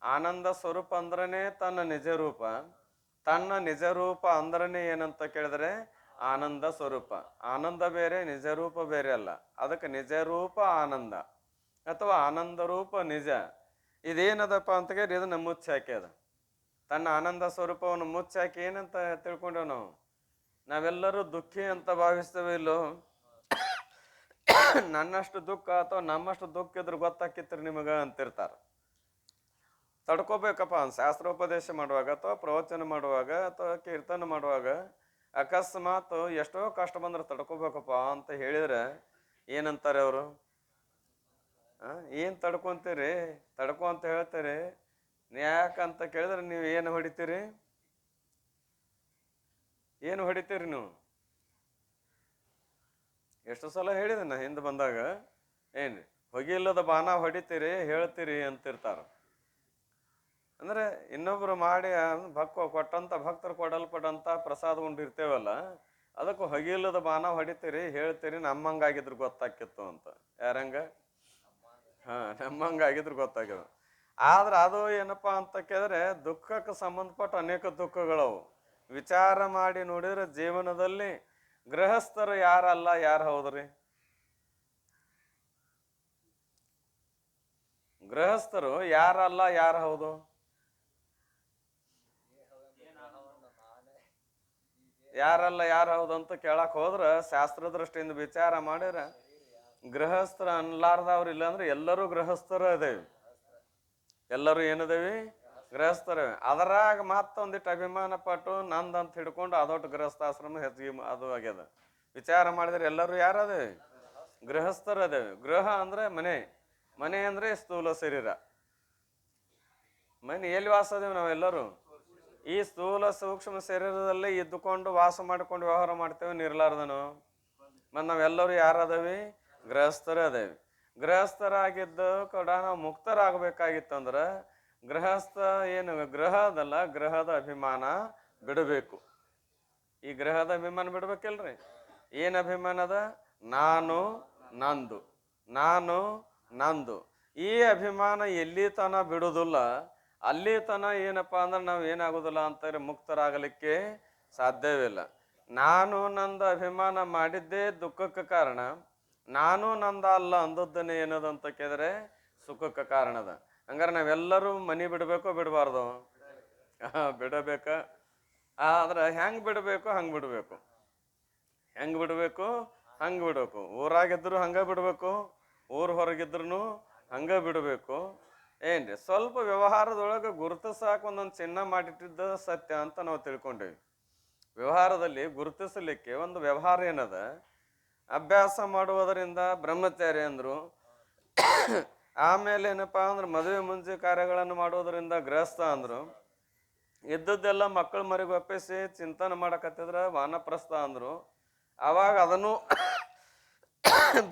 Speaker 2: ಆನಂದ ಸ್ವರೂಪ ಅಂದ್ರನೇ ತನ್ನ ನಿಜ ರೂಪ. ತನ್ನ ನಿಜ ರೂಪ ಅಂದ್ರನೇ ಏನಂತ ಕೇಳಿದ್ರೆ ಆನಂದ ಸ್ವರೂಪ. ಆನಂದ ಬೇರೆ, ನಿಜ ರೂಪ ಬೇರೆ ಅಲ್ಲ. ಅದಕ್ಕೆ ನಿಜ ರೂಪ ಆನಂದ ಅಥವಾ ಆನಂದ ರೂಪ ನಿಜ. ಇದೇನದಪ್ಪ ಅಂತ ಕೇಳಿ ಇದನ್ನ ಮುಚ್ಚಾಕಿ ಅದ. ತನ್ನ ಆನಂದ ಸ್ವರೂಪವನ್ನು ಮುಚ್ಚಾಕಿ ಏನಂತ ತಿಳ್ಕೊಂಡೇವ್ ನಾವು? ನಾವೆಲ್ಲರೂ ದುಃಖಿ ಅಂತ ಭಾವಿಸ್ತೇವೆ ಇಲ್ಲೋ? ನನ್ನಷ್ಟು ದುಃಖ ಅಥವಾ ನಮ್ಮಷ್ಟು ದುಃಖ ಇದ್ರೆ ಗೊತ್ತಾಕಿತ್ರಿ ನಿಮಗ ಅಂತಿರ್ತಾರ. ತಡ್ಕೋಬೇಕಪ್ಪ ಶಾಸ್ತ್ರೋಪದೇಶ ಮಾಡುವಾಗ ಅಥವಾ ಪ್ರವಚನ ಮಾಡುವಾಗ ಅಥವಾ ಕೀರ್ತನ ಮಾಡುವಾಗ ಅಕಸ್ಮಾತ್ ಎಷ್ಟೋ ಕಷ್ಟ ಬಂದ್ರೆ ತಡ್ಕೋಬೇಕಪ್ಪ ಅಂತ ಹೇಳಿದ್ರೆ ಏನಂತಾರೆ ಅವರು? ಏನ್ ತಡ್ಕೊಂತೀರಿ? ತಡ್ಕೊ ಅಂತ ಹೇಳ್ತೀರಿ. ಯಾಕಂತ ಕೇಳಿದ್ರೆ ನೀವು ಏನು ಹೊಡಿತೀರಿ? ಏನು ಹೊಡಿತೀರಿ ನೀವು? ಎಷ್ಟು ಸಲ ಹೇಳಿದೆ ನಾ ಹಿಂದೆ ಬಂದಾಗ, ಏನ್ರಿ ಹೊಗಿಲ್ಲದ ಬಾಣ ಹೊಡಿತೀರಿ ಹೇಳ್ತೀರಿ ಅಂತಿರ್ತಾರ. ಅಂದ್ರೆ ಇನ್ನೊಬ್ರು ಮಾಡಿ ಕೊಟ್ಟಂತ ಭಕ್ತರು ಕೊಡಲ್ಪಟ್ಟಂತ ಪ್ರಸಾದ ಉಂಡಿರ್ತೇವಲ್ಲ, ಅದಕ್ಕೂ ಹೊಗಿಲ್ಲದ ಬಾಣ ಹೊಡಿತೀರಿ ಹೇಳ್ತೀರಿ ನಮ್ಮಂಗಾಗಿದ್ರು ಗೊತ್ತಾಕಿತ್ತು ಅಂತ. ಯಾರಂಗ? ನಮ್ಮಂಗಾಗಿದ್ರು ಗೊತ್ತಾಗ್ಯದ. ಆದ್ರೆ ಅದು ಏನಪ್ಪಾ ಅಂತ ಕೇಳಿದ್ರೆ ದುಃಖಕ್ಕೆ ಸಂಬಂಧಪಟ್ಟ ಅನೇಕ ದುಃಖಗಳವು. ವಿಚಾರ ಮಾಡಿ ನೋಡಿದ್ರೆ ಜೀವನದಲ್ಲಿ ಗೃಹಸ್ಥರು ಯಾರಲ್ಲ ಯಾರು ಹೌದ್ರಿ? ಗೃಹಸ್ಥರು ಯಾರಲ್ಲ ಯಾರು ಹೌದು? ಯಾರಲ್ಲ ಯಾರು ಹೌದು ಅಂತ ಕೇಳಕ್ ಹೋದ್ರ ಶಾಸ್ತ್ರ ದೃಷ್ಟಿಯಿಂದ ವಿಚಾರ ಮಾಡಿದ್ರೆ ಗೃಹಸ್ಥರ ಅನ್ಲಾರ್ದವ್ರು ಇಲ್ಲ ಅಂದ್ರೆ ಎಲ್ಲರೂ ಗೃಹಸ್ಥರ ಅದೇವಿ. ಎಲ್ಲರೂ ಏನದೇವಿ? ಗೃಹಸ್ಥರವೆ. ಅದರಾಗ ಮತ್ತೊಂದಿಟ್ಟು ಅಭಿಮಾನ ಪಟ್ಟು ನಂದಂತ ಹಿಡ್ಕೊಂಡು ಅದೊಟ್ಟು ಗೃಹಸ್ಥಾಶ್ರಮ ಹೆಚ್ಚಿಗೆ ಅದು ಆಗ್ಯದ. ವಿಚಾರ ಮಾಡಿದ್ರೆ ಎಲ್ಲರೂ ಯಾರದೇವಿ? ಗೃಹಸ್ಥರ ಅದೇವಿ. ಗೃಹ ಅಂದ್ರೆ ಮನೆ, ಮನೆ ಅಂದ್ರೆ ಸ್ಥೂಲ ಶರೀರ. ಮನೆ ಎಲ್ಲಿ ವಾಸ ಅದೇವಿ ನಾವೆಲ್ಲರೂ? ಈ ಸ್ಥೂಲ ಸೂಕ್ಷ್ಮ ಶರೀರದಲ್ಲೇ ಇದ್ದುಕೊಂಡು ವಾಸ ಮಾಡ್ಕೊಂಡು ವ್ಯವಹಾರ ಮಾಡ್ತೇವೆ ನಿರ್ಲಾರ್ದನು. ಮತ್ತು ನಾವೆಲ್ಲರೂ ಯಾರದೇವಿ? ಗೃಹಸ್ಥರೇ ಅದೇವಿ. ಗೃಹಸ್ಥರಾಗಿದ್ದು ಕೂಡ ನಾವು ಮುಕ್ತರಾಗಬೇಕಾಗಿತ್ತಂದ್ರೆ ಗೃಹಸ್ಥ ಏನು ಗ್ರಹ ಅದಲ್ಲ, ಗ್ರಹದ ಅಭಿಮಾನ ಬಿಡಬೇಕು. ಈ ಗ್ರಹದ ಅಭಿಮಾನ ಬಿಡ್ಬೇಕಲ್ರಿ. ಏನು ಅಭಿಮಾನ ಅದ? ನಾನು ನಂದು, ನಾನು ನಂದು. ಈ ಅಭಿಮಾನ ಎಲ್ಲಿ ತನ ಬಿಡುವುದಿಲ್ಲ, ಅಲ್ಲಿ ತನ ಏನಪ್ಪಾ ಅಂದ್ರೆ ನಾವು ಏನಾಗೋದಿಲ್ಲ ಅಂತಾರೆ, ಮುಕ್ತರಾಗಲಿಕ್ಕೆ ಸಾಧ್ಯವಿಲ್ಲ. ನಾನು ನಂದು ಅಭಿಮಾನ ಮಾಡಿದ್ದೇ ದುಃಖಕ್ಕೆ ಕಾರಣ. ನಾನು ನಂದ ಅಲ್ಲ ಅಂದದ್ದನ್ನೇ ಏನದಂತ ಕೇಳಿದ್ರೆ ಸುಖಕ್ಕೆ ಕಾರಣದ. ಹಂಗಾರೆ ನಾವೆಲ್ಲರೂ ಮನೆ ಬಿಡಬೇಕೋ ಬಿಡಬಾರ್ದು? ಬಿಡಬೇಕ. ಆದ್ರೆ ಹೆಂಗೆ ಬಿಡಬೇಕು ಹಂಗೆ ಬಿಡಬೇಕು. ಹೆಂಗೆ ಬಿಡಬೇಕು? ಹಂಗೆ ಬಿಡಬೇಕು. ಊರಾಗಿದ್ರು ಹಂಗೆ ಬಿಡಬೇಕು, ಊರು ಹೊರಗಿದ್ರು ಹಂಗೆ ಬಿಡಬೇಕು. ಏನ್ರಿ, ಸ್ವಲ್ಪ ವ್ಯವಹಾರದೊಳಗೆ ಗುರುತಿಸಾಕ ಒಂದೊಂದು ಚಿಹ್ನ ಮಾಡಿಟ್ಟಿದ್ದ ಸತ್ಯ ಅಂತ ನಾವು ತಿಳ್ಕೊಂಡೇವಿ. ವ್ಯವಹಾರದಲ್ಲಿ ಗುರುತಿಸಲಿಕ್ಕೆ ಒಂದು ವ್ಯವಹಾರ ಏನದ? ಅಭ್ಯಾಸ ಮಾಡುವುದರಿಂದ ಬ್ರಹ್ಮಚಾರಿ ಅಂದರು. ಆಮೇಲೆ ಏನಪ್ಪಾ ಅಂದ್ರೆ ಮದುವೆ ಮುಂಚೆ ಕಾರ್ಯಗಳನ್ನು ಮಾಡೋದರಿಂದ ಗೃಹಸ್ಥ ಅಂದರು. ಇದ್ದದ್ದೆಲ್ಲ ಮಕ್ಕಳು ಮರಿಗೆ ಒಪ್ಪಿಸಿ ಚಿಂತನೆ ಮಾಡಕತ್ತಿದ್ರ ವಾನಪ್ರಸ್ಥ ಅಂದರು. ಆವಾಗ ಅದನ್ನು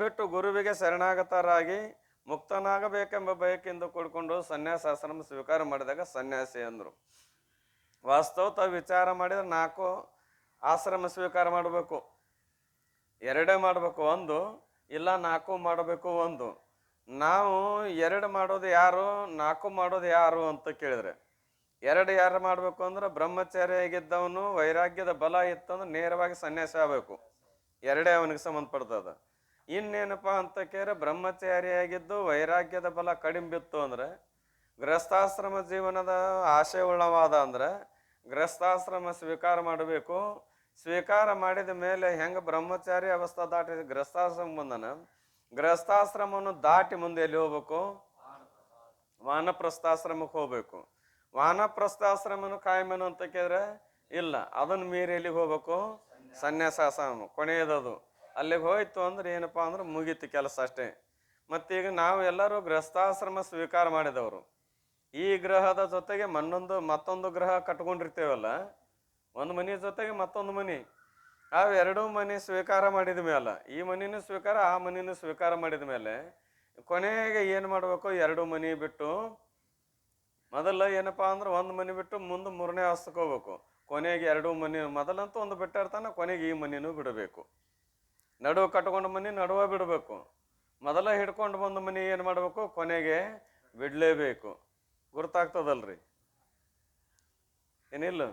Speaker 2: ಬಿಟ್ಟು ಗುರುವಿಗೆ ಶರಣಾಗತರಾಗಿ ಮುಕ್ತನಾಗಬೇಕೆಂಬ ಬಯಕೆಯಿಂದ ಕೂಡ್ಕೊಂಡು ಸನ್ಯಾಸಾಶ್ರಮ ಸ್ವೀಕಾರ ಮಾಡಿದಾಗ ಸನ್ಯಾಸಿ ಅಂದರು. ವಾಸ್ತವತ ವಿಚಾರ ಮಾಡಿದ್ರೆ 4 ಆಶ್ರಮ ಸ್ವೀಕಾರ ಮಾಡಬೇಕು. 2 ಮಾಡಬೇಕು, 1 ಇಲ್ಲ 4 ಮಾಡಬೇಕು. 1 ನಾವು 2 ಮಾಡೋದು ಯಾರು, 4 ಮಾಡೋದು ಯಾರು ಅಂತ ಕೇಳಿದ್ರೆ 2 ಯಾರು ಮಾಡಬೇಕು ಅಂದ್ರೆ ಬ್ರಹ್ಮಚಾರಿಯಾಗಿದ್ದವನು ವೈರಾಗ್ಯದ ಬಲ ಇತ್ತಂದ್ರೆ ನೇರವಾಗಿ ಸನ್ಯಾಸ ಆಗಬೇಕು. 2 ಅವನಿಗೆ ಸಂಬಂಧಪಡ್ತದ. ಇನ್ನೇನಪ್ಪಾ ಅಂತ ಕೇಳಿದ್ರೆ ಬ್ರಹ್ಮಚಾರಿಯಾಗಿದ್ದು ವೈರಾಗ್ಯದ ಬಲ ಕಡಿಮೆ ಬಿತ್ತು ಅಂದ್ರೆ, ಗೃಹಸ್ಥಾಶ್ರಮ ಜೀವನದ ಆಶೆ ಉಳ್ಳವಾದ ಅಂದ್ರೆ ಗೃಹಸ್ಥಾಶ್ರಮ ಸ್ವೀಕಾರ ಮಾಡಬೇಕು. ಸ್ವೀಕಾರ ಮಾಡಿದ ಮೇಲೆ ಹೆಂಗೆ ಬ್ರಹ್ಮಚಾರಿ ಅವಸ್ಥಾ ದಾಟಿ ಗೃಹಸ್ಥಾಶ್ರಮ ಬಂದನ, ಗೃಹಸ್ಥಾಶ್ರಮವನ್ನು ದಾಟಿ ಮುಂದೆ ಎಲ್ಲಿ ಹೋಗ್ಬೇಕು? ವಾನಪ್ರಸ್ಥಾಶ್ರಮಕ್ಕೆ ಹೋಗ್ಬೇಕು. ವಾನಪ್ರಸ್ಥಾಶ್ರಮನು ಕಾಯಮೇನು ಅಂತ ಕೇಳಿದ್ರೆ ಇಲ್ಲ, ಅದನ್ನು ಮೀರಿ ಎಲ್ಲಿಗೆ ಹೋಗ್ಬೇಕು? ಸನ್ಯಾಸಾಶ್ರಮ ಕೊನೆಯದದು. ಅಲ್ಲಿಗೆ ಹೋಯ್ತು ಅಂದ್ರೆ ಏನಪ್ಪಾ ಅಂದ್ರೆ ಮುಗೀತು ಕೆಲಸ ಅಷ್ಟೇ. ಮತ್ತೀಗ ನಾವು ಎಲ್ಲರೂ ಗೃಹಸ್ಥಾಶ್ರಮ ಸ್ವೀಕಾರ ಮಾಡಿದವರು. ಈ ಗ್ರಹದ ಜೊತೆಗೆ ಮತ್ತೊಂದು ಗ್ರಹ ಕಟ್ಕೊಂಡಿರ್ತೇವಲ್ಲ, ಒಂದು ಮನೆ ಜೊತೆಗೆ ಮತ್ತೊಂದು ಮನೆ. ಅವು 2 ಮನೆ ಸ್ವೀಕಾರ ಮಾಡಿದ ಮೇಲೆ, ಈ ಮನೆನೂ ಸ್ವೀಕಾರ ಆ ಮನೆನೂ ಸ್ವೀಕಾರ ಮಾಡಿದ ಮೇಲೆ ಕೊನೆಗೆ ಏನು ಮಾಡಬೇಕು? 2 ಮನೆ ಬಿಟ್ಟು ಮೊದಲ ಏನಪ್ಪಾ ಅಂದ್ರೆ 1 ಮನೆ ಬಿಟ್ಟು ಮುಂದೆ 3ನೇ ಹಸ್ತಕ್ಕೆ ಹೋಗ್ಬೇಕು. ಕೊನೆಗೆ 2 ಮನೆ, ಮೊದಲಂತೂ 1 ಬಿಟ್ಟಿರ್ತಾನೆ, ಕೊನೆಗೆ ಈ ಮನೆನೂ ಬಿಡಬೇಕು. ನಡುವೆ ಕಟ್ಕೊಂಡು ಮನೆ ನಡುವೆ ಬಿಡಬೇಕು. ಮೊದಲ ಹಿಡ್ಕೊಂಡು ಬಂದ ಮನೆ ಏನು ಮಾಡಬೇಕು? ಕೊನೆಗೆ ಬಿಡಲೇಬೇಕು. ಗುರ್ತಾಗ್ತದಲ್ರಿ? ಏನಿಲ್ಲ,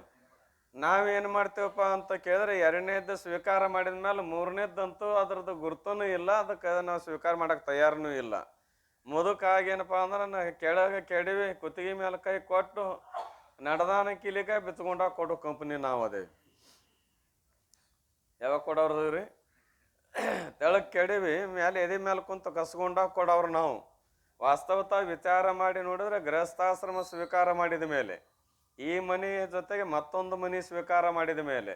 Speaker 2: ನಾವೇನು ಮಾಡ್ತೇವಪ್ಪ ಅಂತ ಕೇಳಿದ್ರೆ 2ನೇದ್ದು ಸ್ವೀಕಾರ ಮಾಡಿದ ಮೇಲೆ 3ನೇದ್ದಂತೂ ಅದ್ರದ್ದು ಗುರ್ತನೂ ಇಲ್ಲ, ಅದಕ್ಕೆ ನಾವು ಸ್ವೀಕಾರ ಮಾಡಕ್ಕೆ ತಯಾರನೂ ಇಲ್ಲ. ಮುದುಕಾಗಿ ಏನಪ್ಪ ಅಂದ್ರೆ ಕೆಳಗೆ ಕೆಡವಿ ಕುತ್ತಿಗೆ ಮೇಲೆ ಕೈ ಕೊಟ್ಟು ನಡೆದಾನ ಕಿಲಿಕಾಯಿ ಬಿತ್ಕೊಂಡಾಗ ಕೊಡೋ ಕಂಪ್ನಿ ನಾವು ಅದೇವಿ. ಯಾವಾಗ ಕೊಡೋರ್ದ್ರಿ? ತೆಳಗೆ ಕೆಡವಿ ಮೇಲೆ ಎದೆ ಮೇಲೆ ಕುಂತು ಕಸ್ಕೊಂಡಾಗ ಕೊಡೋರು ನಾವು. ವಾಸ್ತವತ ವಿಚಾರ ಮಾಡಿ ನೋಡಿದ್ರೆ ಗೃಹಸ್ಥಾಶ್ರಮ ಸ್ವೀಕಾರ ಮಾಡಿದ ಮೇಲೆ, ಈ ಮನೆಯ ಜೊತೆಗೆ ಮತ್ತೊಂದು ಮನೆ ಸ್ವೀಕಾರ ಮಾಡಿದ ಮೇಲೆ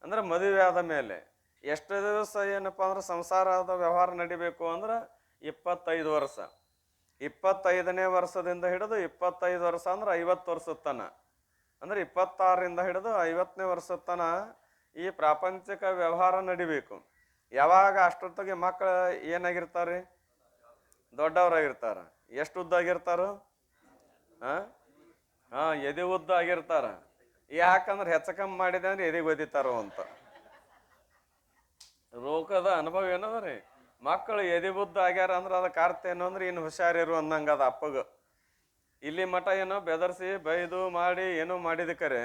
Speaker 2: ಅಂದ್ರೆ ಮದುವೆ ಆದ ಮೇಲೆ ಎಷ್ಟು ದಿವಸ ಏನಪ್ಪ ಅಂದ್ರೆ ಸಂಸಾರದ ವ್ಯವಹಾರ ನಡಿಬೇಕು ಅಂದ್ರೆ 25 ವರ್ಷ. 25ನೇ ವರ್ಷದಿಂದ ಹಿಡಿದು 25 ವರ್ಷ ಅಂದ್ರೆ 50 ವರ್ಷದ ತನ, ಅಂದ್ರೆ 26ರಿಂದ ಹಿಡಿದು 50ನೇ ವರ್ಷದ ತನ ಈ ಪ್ರಾಪಂಚಿಕ ವ್ಯವಹಾರ ನಡಿಬೇಕು. ಯಾವಾಗ ಅಷ್ಟೊತ್ತಿಗೆ ಮಕ್ಕಳು ಏನಾಗಿರ್ತಾರೆ? ದೊಡ್ಡವರಾಗಿರ್ತಾರ. ಎಷ್ಟು ಉದ್ದ ಆಗಿರ್ತಾರ? ಎದೆ ಉದ್ದ ಆಗಿರ್ತಾರ. ಯಾಕಂದ್ರೆ ಹೆಚ್ಚಕಮ್ಮಿ ಮಾಡಿದೆ ಅಂದ್ರೆ ಎದೆಗೆ ಒದಿತಾರೋ ಅಂತ. ರೋಗದ ಅನುಭವ ಏನದ ರೀ? ಮಕ್ಕಳು ಎದೆ ಉದ್ದ ಆಗ್ಯಾರ ಅಂದ್ರೆ ಅದಕ್ಕೆ ಅರ್ಥ ಏನು ಅಂದ್ರೆ ಇನ್ನು ಹುಷಾರಿರು ಅನ್ನಂಗದ ಅಪ್ಪಗ. ಇಲ್ಲಿ ಮಠ ಏನೋ ಬೆದರ್ಸಿ ಬೈದು ಮಾಡಿ ಏನೋ ಮಾಡಿದ ಕರೆ,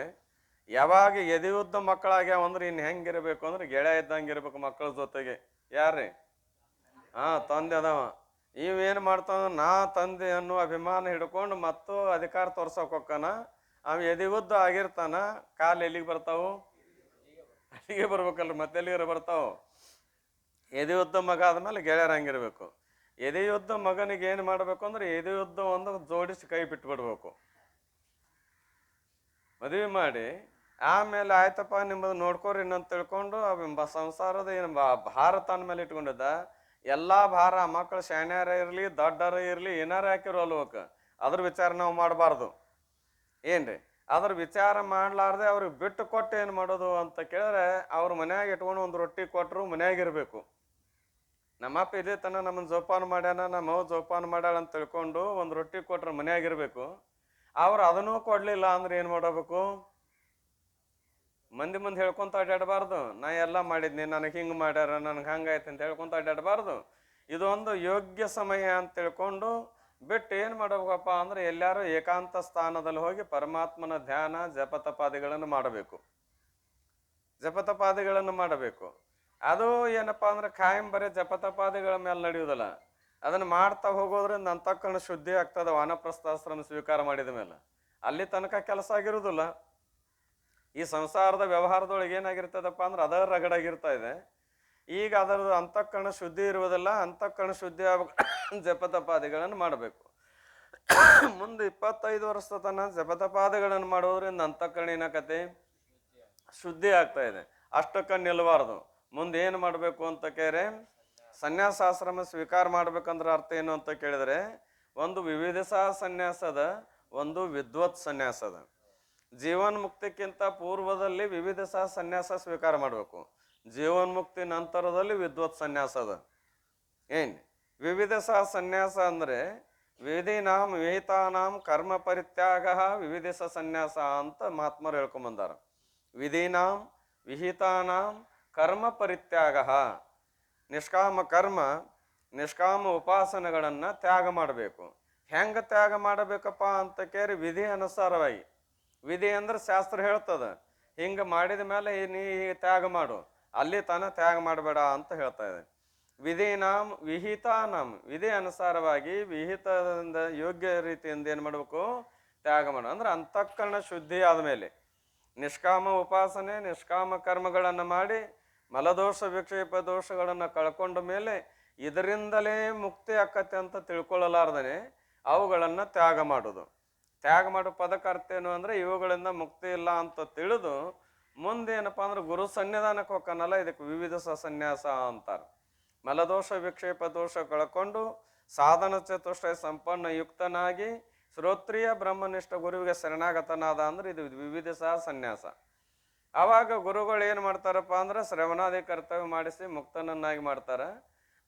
Speaker 2: ಯಾವಾಗ ಎದೆ ಉದ್ದ ಮಕ್ಕಳಾಗ್ಯಾವ ಅಂದ್ರೆ ಇನ್ನು ಹೆಂಗಿರ್ಬೇಕು ಅಂದ್ರೆ ಗೆಳೆಯ ಇದ್ದಂಗೆ ಇರ್ಬೇಕು ಮಕ್ಕಳ ಜೊತೆಗೆ. ಯಾರ್ರಿ? ತಂದೆ ಅದಾವ. ಇವೇನು ಮಾಡ್ತಾವ? ನಾ ತಂದೆ ಅನ್ನೋ ಅಭಿಮಾನ ಹಿಡ್ಕೊಂಡು ಮತ್ತು ಅಧಿಕಾರ ತೋರ್ಸೋಕೆ ಹೋಗ್ತಾನ. ಅವ ಎದೆ ಉದ್ದ ಆಗಿರ್ತಾನ, ಕಾಲು ಎಲ್ಲಿಗೆ ಬರ್ತಾವು? ಅಲ್ಲಿಗೆ ಬರ್ಬೇಕಲ್ರಿ, ಮತ್ತೆ ಎಲ್ಲಿಗೆ ಬರ್ತಾವ? ಎದೆ ಉದ್ದ ಮಗ ಆದ್ಮೇಲೆ ಗೆಳೆಯರ ಹಂಗಿರ್ಬೇಕು. ಎದೆ ಉದ್ದ ಮಗನಿಗೆ ಏನು ಮಾಡ್ಬೇಕು ಅಂದ್ರೆ ಎದೆ ಉದ್ದ ಒಂದು ಜೋಡಿಸಿ ಕೈ ಬಿಟ್ಬಿಡ್ಬೇಕು. ಮದುವೆ ಮಾಡಿ ಆಮೇಲೆ ಆಯ್ತಪ್ಪ ನಿಮ್ಮದು ನೋಡ್ಕೋರಿ ಇನ್ನೊಂದು ತಿಳ್ಕೊಂಡು ಸಂಸಾರದ ಏನು ಭಾರ ತನ್ನ ಮೇಲೆ ಇಟ್ಕೊಂಡಿದ್ದ, ಎಲ್ಲ ಭಾರ ಮಕ್ಕಳು ಶಾಣ್ಯಾರ ಇರಲಿ ದೊಡ್ಡರ ಇರಲಿ ಏನಾರ ಹಾಕಿರೋ ಅಲ್ವಕ್ಕ, ಅದ್ರ ವಿಚಾರ ನಾವು ಮಾಡಬಾರ್ದು. ಏನ್ರಿ? ಅದ್ರ ವಿಚಾರ ಮಾಡ್ಲಾರ್ದೆ ಅವ್ರಿಗೆ ಬಿಟ್ಟು ಕೊಟ್ಟು ಏನು ಮಾಡೋದು ಅಂತ ಕೇಳಿದ್ರೆ, ಅವ್ರ ಮನ್ಯಾಗ ಇಟ್ಕೊಂಡು ಒಂದು ರೊಟ್ಟಿ ಕೊಟ್ಟರು ಮನ್ಯಾಗಿರ್ಬೇಕು. ನಮ್ಮಪ್ಪ ಇದೇ ತನ ನಮ್ಮನ್ನು ಜೋಪಾನ ಮಾಡ್ಯಾನ, ನಮ್ಮವ್ವ ಜೋಪಾನ ಮಾಡ್ಯಾಳ ಅಂತ ತಿಳ್ಕೊಂಡು ಒಂದು ರೊಟ್ಟಿ ಕೊಟ್ರೆ ಮನ್ಯಾಗಿರ್ಬೇಕು. ಅವ್ರು ಅದನ್ನೂ ಕೊಡಲಿಲ್ಲ ಅಂದ್ರೆ ಏನು ಮಾಡಬೇಕು? ಮಂದಿ ಮುಂದೆ ಹೇಳ್ಕೊಂತ ಅಡ್ಡಾಡಬಾರ್ದು. ನಾ ಎಲ್ಲ ಮಾಡಿದ್ನಿ, ನನಗೆ ಹಿಂಗೆ ಮಾಡ್ಯಾರ, ನನಗೆ ಹಂಗಾಯ್ತು ಅಂತ ಹೇಳ್ಕೊಂತ ಅಡ್ಡಾಡಬಾರ್ದು. ಇದೊಂದು ಯೋಗ್ಯ ಸಮಯ ಅಂತ ತಿಳ್ಕೊಂಡು ಬಿಟ್ಟು ಏನು ಮಾಡಬೇಕಪ್ಪ ಅಂದ್ರೆ ಎಲ್ಲಾರು ಏಕಾಂತ ಸ್ಥಾನದಲ್ಲಿ ಹೋಗಿ ಪರಮಾತ್ಮನ ಧ್ಯಾನ ಜಪತಪಾದಿಗಳನ್ನು ಮಾಡಬೇಕು. ಜಪತಪಾದಿಗಳನ್ನು ಮಾಡಬೇಕು. ಅದು ಏನಪ್ಪ ಅಂದ್ರೆ ಖಾಯಂ ಬರೀ ಜಪತಪಾದಿಗಳ ಮೇಲೆ ನಡೆಯುವುದಿಲ್ಲ. ಅದನ್ನು ಮಾಡ್ತಾ ಹೋಗೋದ್ರಿಂದ ಅಂತಃಕರಣ ಶುದ್ಧಿ ಆಗ್ತದೆ. ವಾನಪ್ರಸ್ಥಾಶ್ರಮ ಸ್ವೀಕಾರ ಮಾಡಿದ ಮೇಲೆ ಅಲ್ಲಿ ತನಕ ಕೆಲಸ ಆಗಿರುವುದಿಲ್ಲ. ಈ ಸಂಸಾರದ ವ್ಯವಹಾರದೊಳಗೆ ಏನಾಗಿರ್ತದಪ್ಪ ಅಂದ್ರೆ ಅದರ ರಗಡಾಗಿರ್ತಾ ಇದೆ. ಈಗ ಅದರ ಅಂತಃಕರಣ ಶುದ್ಧಿ ಇರುವುದಿಲ್ಲ. ಅಂತಃಕರಣ ಶುದ್ಧಿ ಆಗ್ಬೇಕು ಜಪತಪಾದಿಗಳನ್ನು ಮಾಡಬೇಕು. ಮುಂದೆ 25 ವರ್ಷದ ತನಕ ಜಪತಪಾದಿಗಳನ್ನು ಮಾಡೋದ್ರಿಂದ ಅಂತಃಕರಣ ಏನಾಕತಿ ಶುದ್ಧಿ ಆಗ್ತಾ ಇದೆ. ಅಷ್ಟಕ್ಕೆ ನಿಲ್ಲಬಾರ್ದು. ಮುಂದೆ ಏನು ಮಾಡಬೇಕು ಅಂತ ಕೇಳಿದ್ರೆ ಸನ್ಯಾಸಾಶ್ರಮ ಸ್ವೀಕಾರ ಮಾಡ್ಬೇಕಂದ್ರೆ ಅರ್ಥ ಏನು ಅಂತ ಕೇಳಿದ್ರೆ ಒಂದು ವಿವಿಧ ಸನ್ಯಾಸದ, ಒಂದು ವಿದ್ವತ್ ಸನ್ಯಾಸದ. ಜೀವನ್ಮುಕ್ತಿಕ್ಕಿಂತ ಪೂರ್ವದಲ್ಲಿ ವಿವಿಧ ಸನ್ಯಾಸ ಸ್ವೀಕಾರ ಮಾಡಬೇಕು. ಜೀವನ್ಮುಕ್ತಿ ನಂತರದಲ್ಲಿ ವಿದ್ವತ್ ಸನ್ಯಾಸ ಅದ. ಏನು ವಿವಿಧ ಸನ್ಯಾಸ ಅಂದರೆ ವೇದಿನಾಂ ವಿಹಿತಾನಾಂ ಕರ್ಮ ಪರಿತ್ಯಾಗ ವಿವಿಧ ಸನ್ಯಾಸ ಅಂತ ಮಹಾತ್ಮರು ಹೇಳ್ಕೊಂಬಂದಾರ. ವಿಧಿನಾಂ ವಿಹಿತಾನಾಂ ಕರ್ಮ ಪರಿತ್ಯಾಗ, ನಿಷ್ಕಾಮ ಕರ್ಮ ನಿಷ್ಕಾಮ ಉಪಾಸನೆಗಳನ್ನು ತ್ಯಾಗ ಮಾಡಬೇಕು. ಹೆಂಗೆ ತ್ಯಾಗ ಮಾಡಬೇಕಪ್ಪ ಅಂತ ಕೇಳಿ ವಿಧಿ ಅನುಸಾರವಾಗಿ. ವಿಧಿ ಅಂದ್ರೆ ಶಾಸ್ತ್ರ ಹೇಳ್ತದೆ, ಹಿಂಗೆ ಮಾಡಿದ ಮೇಲೆ ನೀ ತ್ಯಾಗ ಮಾಡು, ಅಲ್ಲಿ ತಾನ ತ್ಯಾಗ ಮಾಡಬೇಡ ಅಂತ ಹೇಳ್ತಾ ಇದೆ. ವಿಧಿನಾಂ ವಿಹಿತಾನಾಂ, ವಿಧಿ ಅನುಸಾರವಾಗಿ ವಿಹಿತದಿಂದ ಯೋಗ್ಯ ರೀತಿಯಿಂದ ಏನು ಮಾಡಬೇಕು? ತ್ಯಾಗ ಮಾಡು. ಅಂದ್ರೆ ಅಂತಃಕರಣ ಶುದ್ಧಿ ಆದಮೇಲೆ ನಿಷ್ಕಾಮ ಉಪಾಸನೆ ನಿಷ್ಕಾಮ ಕರ್ಮಗಳನ್ನು ಮಾಡಿ ಮಲದೋಷ ವಿಕ್ಷೇಪ ದೋಷಗಳನ್ನು ಕಳ್ಕೊಂಡ ಮೇಲೆ ಇದರಿಂದಲೇ ಮುಕ್ತಿ ಆಕತ್ತೆ ಅಂತ ತಿಳ್ಕೊಳ್ಳಲಾರ್ದೇ ಅವುಗಳನ್ನು ತ್ಯಾಗ ಮಾಡೋದು. ತ್ಯಾಗ ಮಾಡೋ ಪದಕ್ಕೆ ಅರ್ಥ ಏನು ಅಂದರೆ ಇವುಗಳಿಂದ ಮುಕ್ತಿ ಇಲ್ಲ ಅಂತ ತಿಳಿದು ಮುಂದೇನಪ್ಪ ಅಂದ್ರೆ ಗುರು ಸನ್ನಿಧಾನಕ್ಕೆ ಹೋಗ್ಕನಲ್ಲ, ಇದಕ್ಕೆ ವಿವಿಧ ಸನ್ಯಾಸ ಅಂತಾರೆ. ಮಲದೋಷ ವಿಕ್ಷೇಪ ದೋಷ ಕಳ್ಕೊಂಡು ಸಾಧನ ಚತುಷ್ಟಯ ಸಂಪನ್ನ ಯುಕ್ತನಾಗಿ ಶ್ರೋತ್ರಿಯ ಬ್ರಹ್ಮನಿಷ್ಠ ಗುರುವಿಗೆ ಶರಣಾಗತನಾದ ಅಂದ್ರೆ ಇದು ವಿವಿಧ ಸನ್ಯಾಸ. ಆವಾಗ ಗುರುಗಳು ಏನು ಮಾಡ್ತಾರಪ್ಪ ಅಂದ್ರೆ ಶ್ರವಣಾದಿ ಕರ್ತವ್ಯ ಮಾಡಿಸಿ ಮುಕ್ತನನ್ನಾಗಿ ಮಾಡ್ತಾರೆ.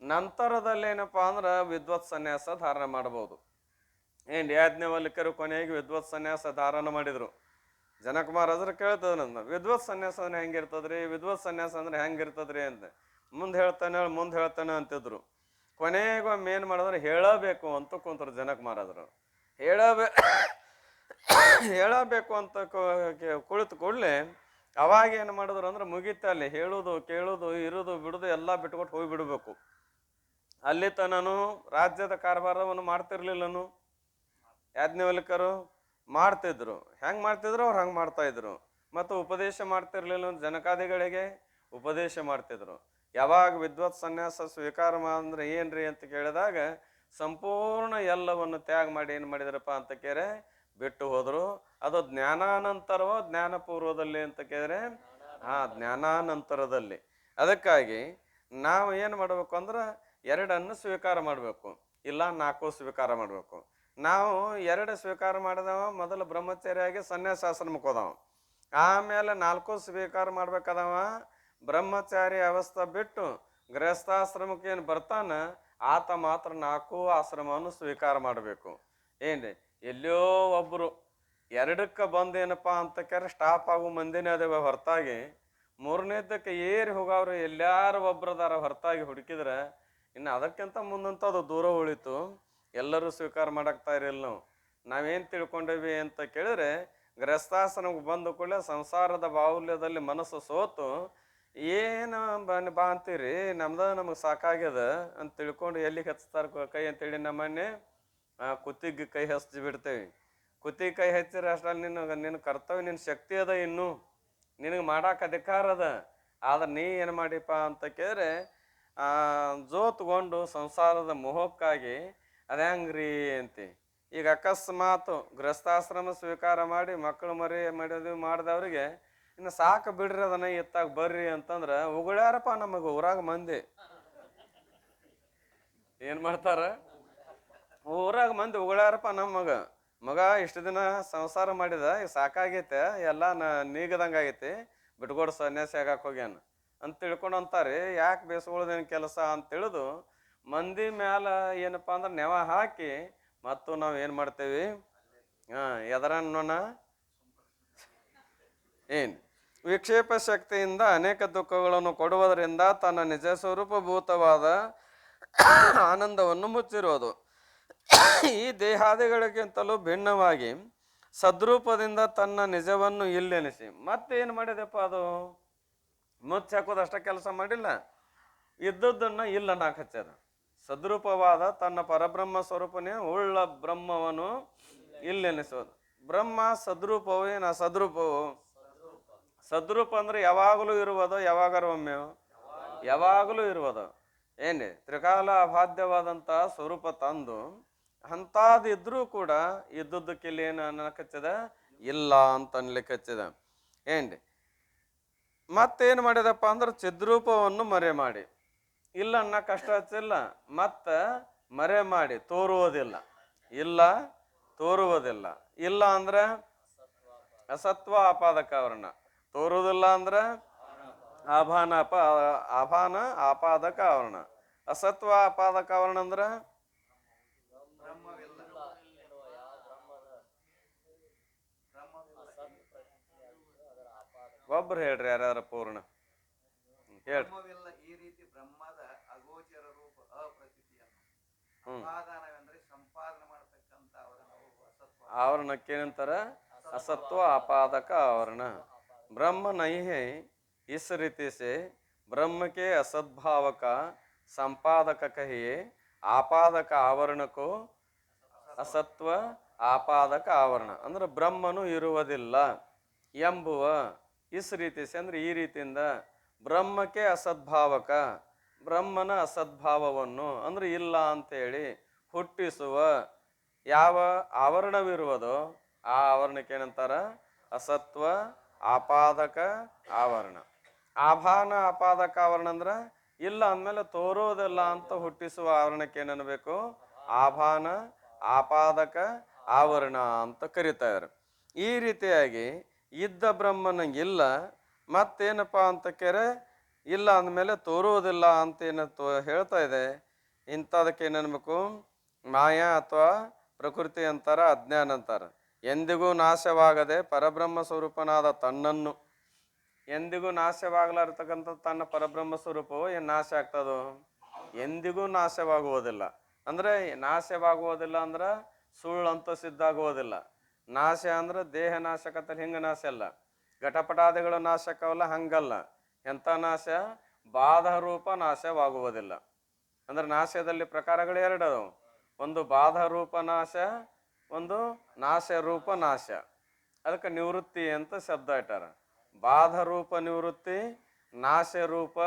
Speaker 2: ನಂತರದಲ್ಲಿ ಏನಪ್ಪ ಅಂದ್ರೆ ವಿದ್ವತ್ ಸನ್ಯಾಸ ಧಾರಣ ಮಾಡ್ಬೋದು. ಯಾಜ್ಞವಲ್ಕ್ಯರು ಕೊನೆಗೆ ವಿದ್ವತ್ ಸನ್ಯಾಸ ಧಾರಣ ಮಾಡಿದ್ರು. ಜನಕ ಮಹಾರಾಜರು ಕೇಳ್ತದ ನನ್ನ ವಿದ್ವತ್ ಸನ್ಯಾಸ ಅಂದ್ರೆ ಹೆಂಗಿರ್ತದ್ರಿ, ವಿದ್ವತ್ ಸನ್ಯಾಸ ಅಂದ್ರೆ ಹೆಂಗಿರ್ತದ್ರಿ ಅಂತ. ಮುಂದೆ ಹೇಳ್ತಾನೆ ಅಂತಿದ್ರು. ಕೊನೆಗೊಮ್ಮೆ ಏನು ಮಾಡಿದ್ರೆ ಹೇಳಬೇಕು ಅಂತ ಕುಂತರು ಜನಕ ಮಹಾರಾಜರು. ಹೇಳಬೇಕು ಅಂತ ಕುಳಿತು ಕೂಡಲೇ ಅವಾಗ ಏನು ಮಾಡಿದ್ರು ಅಂದ್ರೆ ಮುಗಿತ, ಅಲ್ಲಿ ಹೇಳೋದು ಕೇಳೋದು ಇರೋದು ಬಿಡೋದು ಎಲ್ಲ ಬಿಟ್ಕೊಟ್ಟು ಹೋಗಿಬಿಡ್ಬೇಕು. ಅಲ್ಲಿ ತನನು ರಾಜ್ಯದ ಕಾರ್ಭಾರವನ್ನು ಮಾಡ್ತಿರ್ಲಿಲ್ಲನು. ಯಾಜ್ಞವಲ್ಕ್ಯರು ಮಾಡ್ತಿದ್ರು. ಹೆಂಗೆ ಮಾಡ್ತಿದ್ರು ಅವ್ರು ಹಂಗೆ ಮಾಡ್ತಾ ಇದ್ರು. ಮತ್ತು ಉಪದೇಶ ಮಾಡ್ತಿರ್ಲಿಲ್ಲ, ಜನಕಾದಿಗಳಿಗೆ ಉಪದೇಶ ಮಾಡ್ತಿದ್ರು. ಯಾವಾಗ ವಿದ್ವತ್ ಸನ್ಯಾಸ ಸ್ವೀಕಾರ ಅಂದ್ರೆ ಏನ್ರಿ ಅಂತ ಕೇಳಿದಾಗ ಸಂಪೂರ್ಣ ಎಲ್ಲವನ್ನು ತ್ಯಾಗ ಮಾಡಿ ಏನು ಮಾಡಿದ್ರಪ್ಪ ಅಂತ ಕೇಳಿದ್ರೆ ಬಿಟ್ಟು ಹೋದ್ರು. ಅದು ಜ್ಞಾನಾನಂತರವೋ ಜ್ಞಾನಪೂರ್ವದಲ್ಲಿ ಅಂತ ಕೇಳಿದ್ರೆ ಜ್ಞಾನಾನಂತರದಲ್ಲಿ. ಅದಕ್ಕಾಗಿ ನಾವು ಏನು ಮಾಡಬೇಕು ಅಂದ್ರೆ 2 ಸ್ವೀಕಾರ ಮಾಡಬೇಕು, ಇಲ್ಲ 4 ಸ್ವೀಕಾರ ಮಾಡಬೇಕು. ನಾವು 2 ಸ್ವೀಕಾರ ಮಾಡಿದವ ಮೊದಲು ಬ್ರಹ್ಮಚಾರಿಯಾಗಿ ಸನ್ಯಾಸಾಶ್ರಮಕ್ಕೆ ಹೋದವ. ಆಮೇಲೆ 4 ಸ್ವೀಕಾರ ಮಾಡ್ಬೇಕಾದವ ಬ್ರಹ್ಮಚಾರಿ ಅವಸ್ಥೆ ಬಿಟ್ಟು ಗೃಹಸ್ಥಾಶ್ರಮಕ್ಕೆ ಏನು ಬರ್ತಾನ ಆತ ಮಾತ್ರ 4 ಆಶ್ರಮವನ್ನು ಸ್ವೀಕಾರ ಮಾಡಬೇಕು. ಏನ್ರಿ ಎಲ್ಲೋ ಒಬ್ಬರು 2ಕ್ಕೆ ಬಂದೇನಪ್ಪ ಅಂತ ಕೇಳಿ ಸ್ಟಾಪ್ ಆಗೋ ಮಂದಿನೇ ಅದೇವ ಹೊರತಾಗಿ 3ನೇದಕ್ಕೆ ಏರಿ ಹೋಗವ್ರು ಎಲ್ಲಾರು ಒಬ್ರದಾರ ಹೊರತಾಗಿ ಹುಡುಕಿದ್ರೆ ಇನ್ನು ಅದಕ್ಕಿಂತ ಮುಂದಂತ ಅದು ದೂರ ಉಳಿತು. ಎಲ್ಲರೂ ಸ್ವೀಕಾರ ಮಾಡಾಕ್ತಾ ಇರಲಿಲ್ಲ. ನಾವೇನು ತಿಳ್ಕೊಂಡೇವಿ ಅಂತ ಕೇಳಿದ್ರೆ ಗೃಹಸ್ಥಾಶ್ರಮಕ್ಕೆ ಬಂದ ಕೂಡಲೇ ಸಂಸಾರದ ಬಾಹುಲ್ಯದಲ್ಲಿ ಮನಸ್ಸು ಸೋತು ಏನು ಬಾ ಅಂತೀರಿ, ನಮಗೆ ಸಾಕಾಗ್ಯದ ಅಂತ ತಿಳ್ಕೊಂಡು ಎಲ್ಲಿಗೆ ಹಚ್ತಾರೆ ಕೈ ಅಂತೇಳಿ ನಮ್ಮನ್ನೇ ಕುತ್ತಿಗೆ ಕೈ ಹಚ್ಚಿ ಬಿಡ್ತೇವೆ. ಕುತ್ತಿಗೆ ಕೈ ಹಚ್ಚಿದ್ರೆ ಅಷ್ಟರಲ್ಲಿ ನಿನ್ನ ಕರ್ತವ್ಯ, ನಿನ್ನ ಶಕ್ತಿ ಅದ, ಇನ್ನು ನಿನಗೆ ಮಾಡಕ್ಕೆ ಅಧಿಕಾರ ಅದ. ಆದ್ರೆ ನೀ ಏನು ಮಾಡಿಪ್ಪ ಅಂತ ಕೇಳಿದ್ರೆ ಜೋತ್ಕೊಂಡು ಸಂಸಾರದ ಮೋಹಕ್ಕಾಗಿ ಅದೇ ಹೆಂಗ್ರಿ ಅಂತಿ. ಈಗ ಅಕಸ್ಮಾತ್ ಗೃಹಸ್ಥಾಶ್ರಮ ಸ್ವೀಕಾರ ಮಾಡಿ ಮಕ್ಕಳು ಮರಿ ಮಾಡಿದವ್ರಿಗೆ ಇನ್ನು ಸಾಕು ಬಿಡ್ರಿ ಅದನ್ನ ಎತ್ತಾಗ ಬರ್ರಿ ಅಂತಂದ್ರೆ ಉಗುಳ್ಯಾರಪ್ಪ ನಮಗೆ ಊರಾಗ ಮಂದಿ. ಏನು ಮಾಡ್ತಾರ, ಊರಾಗ ಮಂದಿ ಉಗುಳ್ಯಾರಪ್ಪ ನಮ್ಮ ಮಗ ಇಷ್ಟು ದಿನ ಸಂಸಾರ ಮಾಡಿದ, ಈಗ ಸಾಕಾಗೈತೆ, ಎಲ್ಲ ನೀಗದಂಗೆ ಆಗೈತಿ, ಬಿಟ್ಕೊಡು ಸನ್ಯಾಸಿ ಆಗಕ್ಕೆ ಹೋಗ್ಯಾನ ಅಂತ ತಿಳ್ಕೊಂಡು ಅಂತಾರೆ. ಯಾಕೆ ಬೇಸ್ಕೊಳ್ಳೋದೇನು ಕೆಲಸ ಅಂತ ತಿಳಿದು ಮಂದಿ ಮ್ಯಾಲ ಏನಪ್ಪ ಅಂದ್ರೆ ನೆವ ಹಾಕಿ ಮತ್ತು ನಾವು ಏನು ಮಾಡ್ತೇವಿ, ಎದರನ್ನೋಣ ಏನು ವಿಕ್ಷೇಪ ಶಕ್ತಿಯಿಂದ ಅನೇಕ ದುಃಖಗಳನ್ನು ಕೊಡುವುದರಿಂದ ತನ್ನ ನಿಜ ಸ್ವರೂಪಭೂತವಾದ ಆನಂದವನ್ನು ಮುಚ್ಚಿರೋದು. ಈ ದೇಹಾದಿಗಳಿಗಿಂತಲೂ ಭಿನ್ನವಾಗಿ ಸದ್ರೂಪದಿಂದ ತನ್ನ ನಿಜವನ್ನು ಇಲ್ಲೆನಿಸಿ ಮತ್ತೇನು ಮಾಡಿದೆಪ್ಪ ಅದು ಮುಚ್ಚಿ ಹಾಕೋದಷ್ಟ ಕೆಲಸ ಮಾಡಿಲ್ಲ, ಇದ್ದದ್ದನ್ನು ಇಲ್ಲನ್ನಾಕ ಹಚ್ಚದ. ಸದ್ರೂಪವಾದ ತನ್ನ ಪರಬ್ರಹ್ಮ ಸ್ವರೂಪನೇ ಉಳ್ಳ ಬ್ರಹ್ಮವನ್ನು ಇಲ್ಲೆನಿಸೋದು. ಬ್ರಹ್ಮ ಸದ್ರೂಪವು ಏನು ಸದ್ರೂಪವು? ಸದ್ರೂಪ ಅಂದ್ರೆ ಯಾವಾಗಲೂ ಇರುವುದು, ಯಾವಾಗಾರ ಒಮ್ಮೆ ಯಾವಾಗಲೂ ಇರುವುದು. ಏನೇ ತ್ರಿಕಾಲ ಅಬಾಧ್ಯವಾದಂಥ ಸ್ವರೂಪ ತಂದು ಅಂಥದ್ದಿದ್ರೂ ಕೂಡ ಇದ್ದದ್ದಕ್ಕಿಲ್ಲಿ ಏನು ಅನ್ನಕಚ್ಚದ ಇಲ್ಲ ಅಂತ ಅನ್ಲಿಕ್ಕೆ ಹಚ್ಚದ. ಏನ್ರಿ ಮತ್ತೇನು ಮಾಡಿದಪ್ಪ ಅಂದ್ರೆ ಚಿದ್ರೂಪವನ್ನು ಮರೆ ಮಾಡಿ ಇಲ್ಲ ಅನ್ನ ಕಷ್ಟ ಹಚ್ಚಿಲ್ಲ, ಮತ್ತೆ ಮರೆ ಮಾಡಿ ತೋರುವುದಿಲ್ಲ. ಇಲ್ಲ ತೋರುವುದಿಲ್ಲ. ಇಲ್ಲ ಅಂದ್ರೆ ಅಸತ್ವ ಆಪಾದಕ ಆವರಣ. ತೋರುವುದಿಲ್ಲ ಅಂದ್ರೆ ಆಭಾನ ಆಪಾದಕ ಆವರಣ. ಅಸತ್ವ ಆಪಾದಕ ಆವರಣ ಅಂದ್ರೆ ಒಬ್ರು ಹೇಳ್ರಿ, ಯಾರ್ಯಾರ ಪೂರ್ಣ ಹೇಳ್ರಿ.
Speaker 1: ಈ ರೀತಿ ಬ್ರಹ್ಮದ ಅಗೋಚರ ರೂಪ ಅಪ್ರತೀತಿಯನ್ನು ಉಪಾದಾನವೆಂದರೆ ಸಂಪಾದನೆ ಮಾಡತಕ್ಕಂತ
Speaker 2: आवरणक्केनंतर असत्व आपादक आवरण। ब्रह्म नहीं है, इस रीति से ब्रह्म के असद्भाव का संपादक कहिए, आपादक आवरण को असत्व आपादक आवरण अंद्रे ब्रह्मनु इरुವುದಿಲ್ಲ ಎಂಬುವ इस रीति से अंद्रे ಈ ರೀತಿಯಿಂದ ಬ್ರಹ್ಮಕ್ಕೆ ಅಸದ್ಭಾವಕ ಬ್ರಹ್ಮನ ಅಸದ್ಭಾವವನ್ನು ಅಂದ್ರೆ ಇಲ್ಲ ಅಂತ ಹೇಳಿ ಹುಟ್ಟಿಸುವ ಯಾವ ಆವರಣವಿರುವುದೋ ಆ ಆವರಣಕ್ಕೆ ಏನಂತಾರ ಅಸತ್ವ ಆಪಾದಕ ಆವರಣ। ಆಭಾನ ಆಪಾದಕ ಆವರಣ ಅಂದ್ರೆ ಇಲ್ಲ ಅಂದಮೇಲೆ ತೋರೋದಿಲ್ಲ ಅಂತ ಹುಟ್ಟಿಸುವ ಆವರಣಕ್ಕೆ ಏನನ್ನಬೇಕು ಆಭಾನ ಆಪಾದಕ ಆವರಣ ಅಂತ ಕರೀತಾರೆ। ಈ ರೀತಿಯಾಗಿ ಇದ್ದ ಬ್ರಹ್ಮನ ಇಲ್ಲ ಮತ್ತೇನಪ್ಪ ಅಂತ ಕೇರೆ ಇಲ್ಲ ಅಂದಮೇಲೆ ತೋರುವುದಿಲ್ಲ ಅಂತ ಏನ ಹೇಳ್ತಾ ಇದೆ। ಇಂಥದಕ್ಕೆ ಏನನ್ಬೇಕು ಮಾಯಾ ಅಥವಾ ಪ್ರಕೃತಿ ಅಂತಾರ, ಅಜ್ಞಾನ ಅಂತಾರ। ಎಂದಿಗೂ ನಾಶವಾಗದೆ ಪರಬ್ರಹ್ಮ ಸ್ವರೂಪನಾದ ತನ್ನನ್ನು ಎಂದಿಗೂ ನಾಶವಾಗಲಾರತಕ್ಕಂಥ ತನ್ನ ಪರಬ್ರಹ್ಮ ಸ್ವರೂಪವು ಏನು ನಾಶ ಆಗ್ತದೋ ಎಂದಿಗೂ ನಾಶವಾಗುವುದಿಲ್ಲ। ಅಂದ್ರೆ ನಾಶವಾಗುವುದಿಲ್ಲ ಅಂದ್ರೆ ಸುಳ್ಳಂತೂ ಸಿದ್ಧ ಆಗುವುದಿಲ್ಲ। ನಾಶ ಅಂದ್ರೆ ದೇಹ ನಾಶಕತ್ತ ಹಿಂಗ ನಾಶ ಅಲ್ಲ, ಘಟಪಟಾದಿಗಳು ನಾಶಕವಲ್ಲ ಹಂಗಲ್ಲ। ಎಂಥ ನಾಶ ಬಾಧ ರೂಪ ನಾಶವಾಗುವುದಿಲ್ಲ। ಅಂದ್ರೆ ನಾಶದಲ್ಲಿ ಪ್ರಕಾರಗಳು ಎರಡು ಅದಾವ, ಒಂದು ಬಾಧ ರೂಪ ನಾಶ, ಒಂದು ನಾಶ ರೂಪ ನಾಶ। ಅದಕ್ಕೆ ನಿವೃತ್ತಿ ಅಂತ ಶಬ್ದ ಇಟ್ಟಾರ। ಬಾಧ ರೂಪ ನಿವೃತ್ತಿ, ನಾಶ ರೂಪ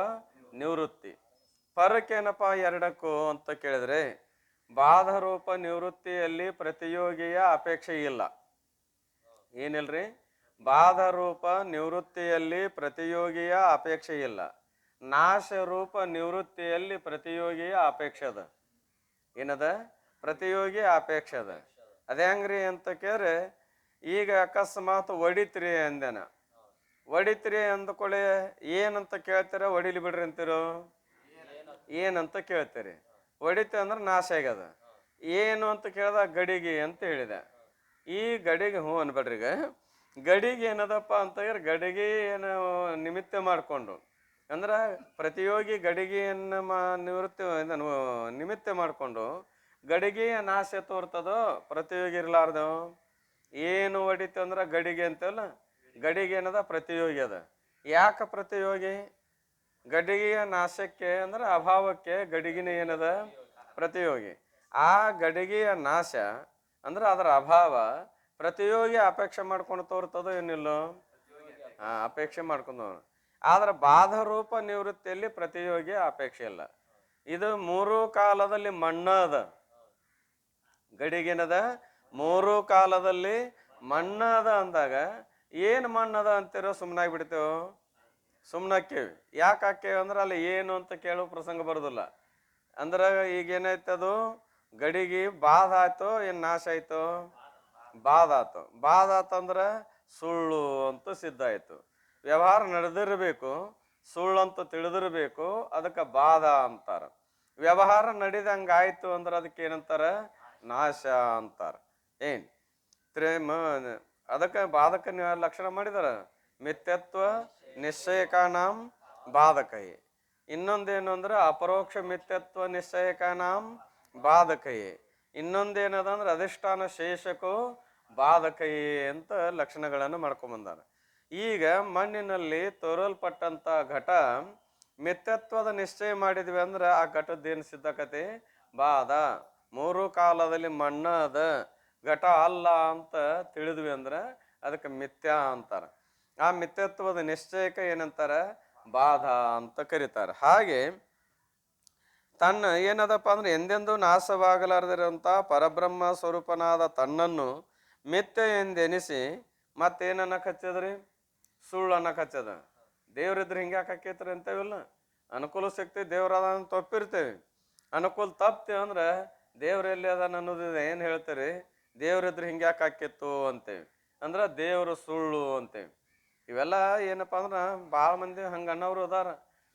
Speaker 2: ನಿವೃತ್ತಿ। ಫರಕೇನಪ್ಪ ಎರಡಕ್ಕೂ ಅಂತ ಕೇಳಿದ್ರೆ ಬಾಧ ರೂಪ ನಿವೃತ್ತಿಯಲ್ಲಿ ಪ್ರತಿಯೋಗಿಯ ಅಪೇಕ್ಷೆ ಇಲ್ಲ। ಏನಿಲ್ರಿ, ಬಾಧ ರೂಪ ನಿವೃತ್ತಿಯಲ್ಲಿ ಪ್ರತಿಯೋಗಿಯ ಅಪೇಕ್ಷೆ ಇಲ್ಲ, ನಾಶ ರೂಪ ನಿವೃತ್ತಿಯಲ್ಲಿ ಪ್ರತಿಯೋಗಿಯ ಅಪೇಕ್ಷೆ ಅದ। ಏನದ ಪ್ರತಿಯೋಗಿ ಅಪೇಕ್ಷೆ ಅದ। ಅದೇ ಹೆಂಗ್ರಿ ಅಂತ ಕೇಳ್ರೆ ಈಗ ಅಕಸ್ಮಾತ್ ಹೊಡಿತ್ರಿ ಅಂದೇನ, ಹೊಡಿತ್ರಿ ಅಂದ್ಕೊಳ್ಳಿ ಏನಂತ ಕೇಳ್ತೀರ, ಹೊಡಿಲಿ ಬಿಡ್ರಿ ಅಂತೀರೋ ಏನಂತ ಕೇಳ್ತೀರಿ। ಹೊಡಿತ ಅಂದ್ರೆ ನಾಶ ಆಗ್ಯದ। ಏನು ಅಂತ ಕೇಳ್ದ ಗಡಿಗೆ ಅಂತ ಹೇಳಿದೆ। ಈ ಗಡಿಗೆ ಹ್ಞೂ ಅನ್ಬೇಡ್ರಿ, ಈಗ ಗಡಿಗೆ ಏನದಪ್ಪ ಅಂತ ಗಡಿಗೆ ಏನು ನಿಮಿತ್ತ ಮಾಡಿಕೊಂಡು ಅಂದ್ರೆ ಪ್ರತಿಯೋಗಿ ಗಡಿಗೆಯನ್ನು ನಿವೃತ್ತಿ ನಿಮಿತ್ತ ಮಾಡಿಕೊಂಡು ಗಡಿಗೆಯ ನಾಶ ತೋರ್ತದೋ ಪ್ರತಿಯೋಗಿ ಇರ್ಲಾರ್ದು ಏನು ಹೊಡಿತು ಅಂದ್ರೆ ಗಡಿಗೆ ಅಂತಲ್ಲ, ಗಡಿಗೆ ಏನದ ಪ್ರತಿಯೋಗಿ ಅದ। ಯಾಕೆ ಪ್ರತಿಯೋಗಿ? ಗಡಿಗೆಯ ನಾಶಕ್ಕೆ ಅಂದ್ರೆ ಅಭಾವಕ್ಕೆ ಗಡಿಗಿನ ಏನದ ಪ್ರತಿಯೋಗಿ। ಆ ಗಡಿಗೆಯ ನಾಶ ಅಂದ್ರೆ ಅದರ ಅಭಾವ ಪ್ರತಿಯೋಗಿ ಅಪೇಕ್ಷೆ ಮಾಡ್ಕೊಂಡು ತೋರ್ತದೋ ಏನಿಲ್ಲೋ ಅಪೇಕ್ಷೆ ಮಾಡ್ಕೊಂಡು। ಆದ್ರೆ ಬಾಧ ರೂಪ ನಿವೃತ್ತಿಯಲ್ಲಿ ಪ್ರತಿಯೋಗಿ ಅಪೇಕ್ಷೆ ಇಲ್ಲ। ಇದು ಮೂರು ಕಾಲದಲ್ಲಿ ಮಣ್ಣ ಅದ, ಗಡಿಗೆನದ ಮೂರು ಕಾಲದಲ್ಲಿ ಮಣ್ಣ ಅದ ಅಂದಾಗ ಏನು ಮಣ್ಣದ ಅಂತಿರೋ ಸುಮ್ಮನಾಗಿ ಬಿಡ್ತೇವೆ, ಸುಮ್ಮನಾಕ್ಕೇವಿ। ಯಾಕೆ ಹಾಕೇವಿ ಅಂದ್ರೆ ಅಲ್ಲಿ ಏನು ಅಂತ ಕೇಳೋ ಪ್ರಸಂಗ ಬರೋದಿಲ್ಲ। ಅಂದ್ರೆ ಈಗೇನಾಯ್ತದು ಗಡಿಗೆ ಬಾಧ ಆಯ್ತು ಏನು ನಾಶ ಆಯ್ತು? ಬಾಧ ಆಯ್ತು। ಬಾಧ ಆತಂದ್ರೆ ಸುಳ್ಳು ಅಂತ ಸಿದ್ಧ ಆಯ್ತು। ವ್ಯವಹಾರ ನಡೆದಿರಬೇಕು, ಸುಳ್ಳಂತ ತಿಳಿದಿರಬೇಕು, ಅದಕ್ಕೆ ಬಾಧ ಅಂತಾರ। ವ್ಯವಹಾರ ನಡೆದಂಗಾಯ್ತು ಅಂದ್ರೆ ಅದಕ್ಕೆ ಏನಂತಾರ ನಾಶ ಅಂತಾರ। ಏನ್ ಅದಕ್ಕೆ ಬಾಧಕ ಲಕ್ಷಣ ಮಾಡಿದಾರ, ಮಿಥ್ಯತ್ವ ನಿಶ್ಚಯಕಾನಾಂ ಬಾಧಕೈ. ಇನ್ನೊಂದೇನು ಅಂದ್ರೆ ಅಪರೋಕ್ಷ ಮಿಥ್ಯತ್ವ ನಿಶ್ಚಯಕಾನಾಂ ಬಾಧಕೈ. ಇನ್ನೊಂದೇನದ ಅಂದ್ರೆ ಅಧಿಷ್ಠಾನ ಶೇಷಕೋ ಬಾಧಕೈ ಅಂತ ಲಕ್ಷಣಗಳನ್ನು ಮಾಡ್ಕೊಂಬಂದಾರ. ಈಗ ಮಣ್ಣಿನಲ್ಲಿ ತೋರಲ್ಪಟ್ಟಂತ ಘಟ ಮಿಥ್ಯತ್ವದ ನಿಶ್ಚಯ ಮಾಡಿದ್ವಿ ಅಂದ್ರೆ ಆ ಘಟದ್ದೇನು ಸಿದ್ಧಕತೆ ಬಾಧ. 3 ಕಾಲದಲ್ಲಿ ಮಣ್ಣದ ಘಟ ಅಲ್ಲ ಅಂತ ತಿಳಿದ್ವಿ ಅಂದ್ರೆ ಅದಕ್ಕೆ ಮಿಥ್ಯಾ ಅಂತಾರ. ಆ ಮಿಥ್ಯತ್ವದ ನಿಶ್ಚಯಕ್ಕೆ ಏನಂತಾರ, ಬಾಧ ಅಂತ ಕರೀತಾರೆ. ಹಾಗೆ ತನ್ನ ಏನದಪ್ಪ ಅಂದ್ರೆ ಎಂದೆಂದೂ ನಾಶವಾಗಲಾರದಿರುವಂಥ ಪರಬ್ರಹ್ಮ ಸ್ವರೂಪನಾದ ತನ್ನನ್ನು ಮಿಥ್ಯ ಎಂದೆನಿಸಿ ಮತ್ತೇನನ್ನ ಕಚ್ಚದ್ರಿ, ಸುಳ್ಳು ಅನ್ನಕ್ಕೆ ಹಚ್ಚದ. ದೇವ್ರಿದ್ರೆ ಹಿಂಗೆ ಹಾಕೈತ್ರಿ ಅಂತೇವಿಲ್ಲ. ಅನುಕೂಲ ಶಕ್ತಿ ದೇವ್ರದ ತಪ್ಪಿರ್ತೇವೆ. ಅನುಕೂಲ ತಪ್ತೇವೆ ಅಂದ್ರೆ ದೇವ್ರ ಎಲ್ಲಿ ಅದಾನ ಅನ್ನೋದಿದೆ. ಏನು ಹೇಳ್ತೀರಿ, ದೇವ್ರಿದ್ರೆ ಹಿಂಗೆ ಯಾಕೆ ಹಾಕಿತ್ತು ಅಂತೇವಿ ಅಂದ್ರೆ ದೇವ್ರು ಸುಳ್ಳು ಅಂತೇವಿ. ಇವೆಲ್ಲ ಏನಪ್ಪ ಅಂದ್ರೆ ಭಾಳ ಮಂದಿ ಹಂಗೆ ಅನ್ನೋರು ಅದಾರ.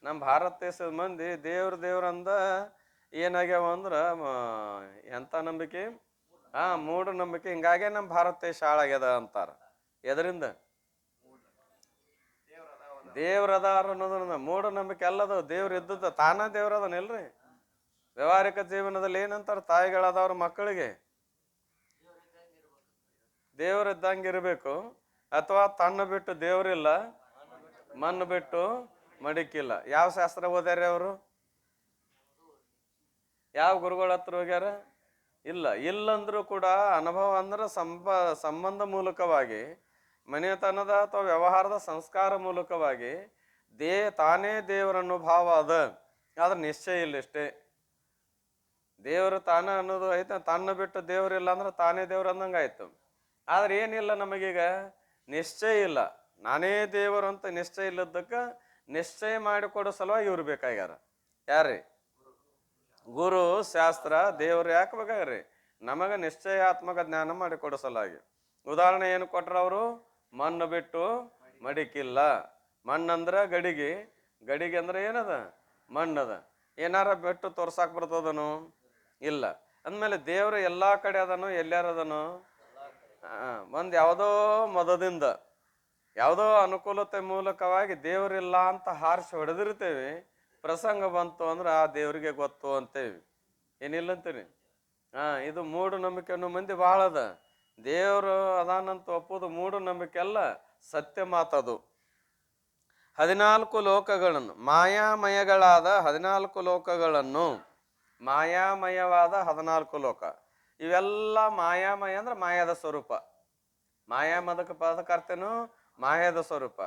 Speaker 2: ನಮ್ಮ ಭಾರತ ದೇಶದ ಮಂದಿ ದೇವ್ರಂದ ಏನಾಗ್ಯಾವ ಅಂದ್ರೆ ಎಂಥ ನಂಬಿಕೆ, ಮೂಢನಂಬಿಕೆ. ಹಿಂಗಾಗೆ ನಮ್ಮ ಭಾರತ ದೇಶ ಹಾಳಾಗ್ಯದ ಅಂತಾರ. ಎದರಿಂದ ದೇವ್ರದಾರ ಅನ್ನೋದನ್ನ ಮೂಢನಂಬಿಕೆ ಅಲ್ಲದು. ದೇವ್ರ ಇದ್ದದ ತಾನ ದೇವ್ರದನಿಲ್ರಿ. ವ್ಯವಹಾರಿಕ ಜೀವನದಲ್ಲಿ ಏನಂತಾರ, ತಾಯಿಗಳಾದವ್ರ ಮಕ್ಕಳಿಗೆ ದೇವ್ರಿದ್ದಂಗೆ ಇರಬೇಕು, ಅಥವಾ ತನ್ನ ಬಿಟ್ಟು ದೇವ್ರಿಲ್ಲ, ಮಣ್ಣು ಬಿಟ್ಟು ಮಡಿಕಿಲ್ಲ. ಯಾವ ಶಾಸ್ತ್ರ ಓದ್ಯಾರ ಅವರು? ಯಾವ ಗುರುಗಳ ಹತ್ರ ಹೋಗ್ಯಾರ? ಇಲ್ಲಂದ್ರೂ ಕೂಡ ಅನುಭವ ಅಂದ್ರೆ ಸಂಬಂಧ ಮೂಲಕವಾಗಿ, ಮನೆತನದ ಅಥವಾ ವ್ಯವಹಾರದ ಸಂಸ್ಕಾರ ಮೂಲಕವಾಗಿ ತಾನೇ ದೇವರನ್ನು ಭಾವ ಅದ. ಆದ್ರೆ ನಿಶ್ಚಯ ಇಲ್ಲ ಇಷ್ಟೇ. ದೇವರು ತಾನ ಅನ್ನೋದು ಐತೆ, ತನ್ನ ಬಿಟ್ಟು ದೇವ್ರಿಲ್ಲ ಅಂದ್ರೆ ತಾನೇ ದೇವ್ರು ಅಂದಂಗೆ ಆಯ್ತು. ಆದ್ರೆ ಏನಿಲ್ಲ, ನಮಗೀಗ ನಿಶ್ಚಯ ಇಲ್ಲ. ನಾನೇ ದೇವರು ಅಂತ ನಿಶ್ಚಯ ಇಲ್ಲದಕ್ಕೆ ನಿಶ್ಚಯ ಮಾಡಿಕೊಡೋ ಸಲುವಾಗಿ ಇವ್ರು ಬೇಕಾಗ್ಯಾರ. ಯಾರ್ರಿ? ಗುರು ಶಾಸ್ತ್ರ ದೇವ್ರು ಯಾಕೆ ಬೇಕಾಗ್ರಿ? ನಮಗೆ ನಿಶ್ಚಯಾತ್ಮಕ ಜ್ಞಾನ ಮಾಡಿಕೊಡೋ ಸಲುವಾಗಿ. ಉದಾಹರಣೆ ಏನು ಕೊಟ್ರ ಅವರು? ಮಣ್ಣು ಬಿಟ್ಟು ಮಡಿಕಿಲ್ಲ. ಮಣ್ಣಂದ್ರ ಗಡಿಗೆ ಅಂದ್ರೆ ಏನದ? ಮಣ್ಣದ. ಏನಾರ ಬಿಟ್ಟು ತೋರ್ಸಾಕ್ ಬರ್ತದನು? ಇಲ್ಲ. ಅಂದಮೇಲೆ ದೇವ್ರು ಎಲ್ಲಾ ಕಡೆ ಅದನು, ಎಲ್ಲಾರದನು? ಒಂದ್ ಯಾವುದೋ ಮದದಿಂದ ಯಾವುದೋ ಅನುಕೂಲತೆ ಮೂಲಕವಾಗಿ ದೇವರಿಲ್ಲ ಅಂತ ಹಾರಿಸಿ ಹೊಡೆದಿರ್ತೇವೆ. ಪ್ರಸಂಗ ಬಂತು ಅಂದ್ರೆ ಆ ದೇವ್ರಿಗೆ ಗೊತ್ತು ಅಂತೇವಿ. ಏನಿಲ್ಲ ಅಂತೀರಿ. ಇದು ಮೂಢನಂಬಿಕೆ ಅನ್ನೋ ಮಂದಿ ಬಹಳ ಅದ. ದೇವರು ಅದಾನಂತ ಒಪ್ಪುದು ಮೂಢನಂಬಿಕೆ ಅಲ್ಲ, ಸತ್ಯ ಮಾತದು. 14 ಲೋಕಗಳನ್ನು, ಮಾಯಾಮಯಗಳಾದ 14 ಲೋಕಗಳನ್ನು, ಮಾಯಾಮಯವಾದ 14 ಲೋಕ, ಇವೆಲ್ಲ ಮಾಯಾಮಯ ಅಂದ್ರೆ ಮಾಯದ ಸ್ವರೂಪ. ಮಾಯಾಮದಕ ಪದಕರ್ತೇನು? ಮಾಯದ ಸ್ವರೂಪ.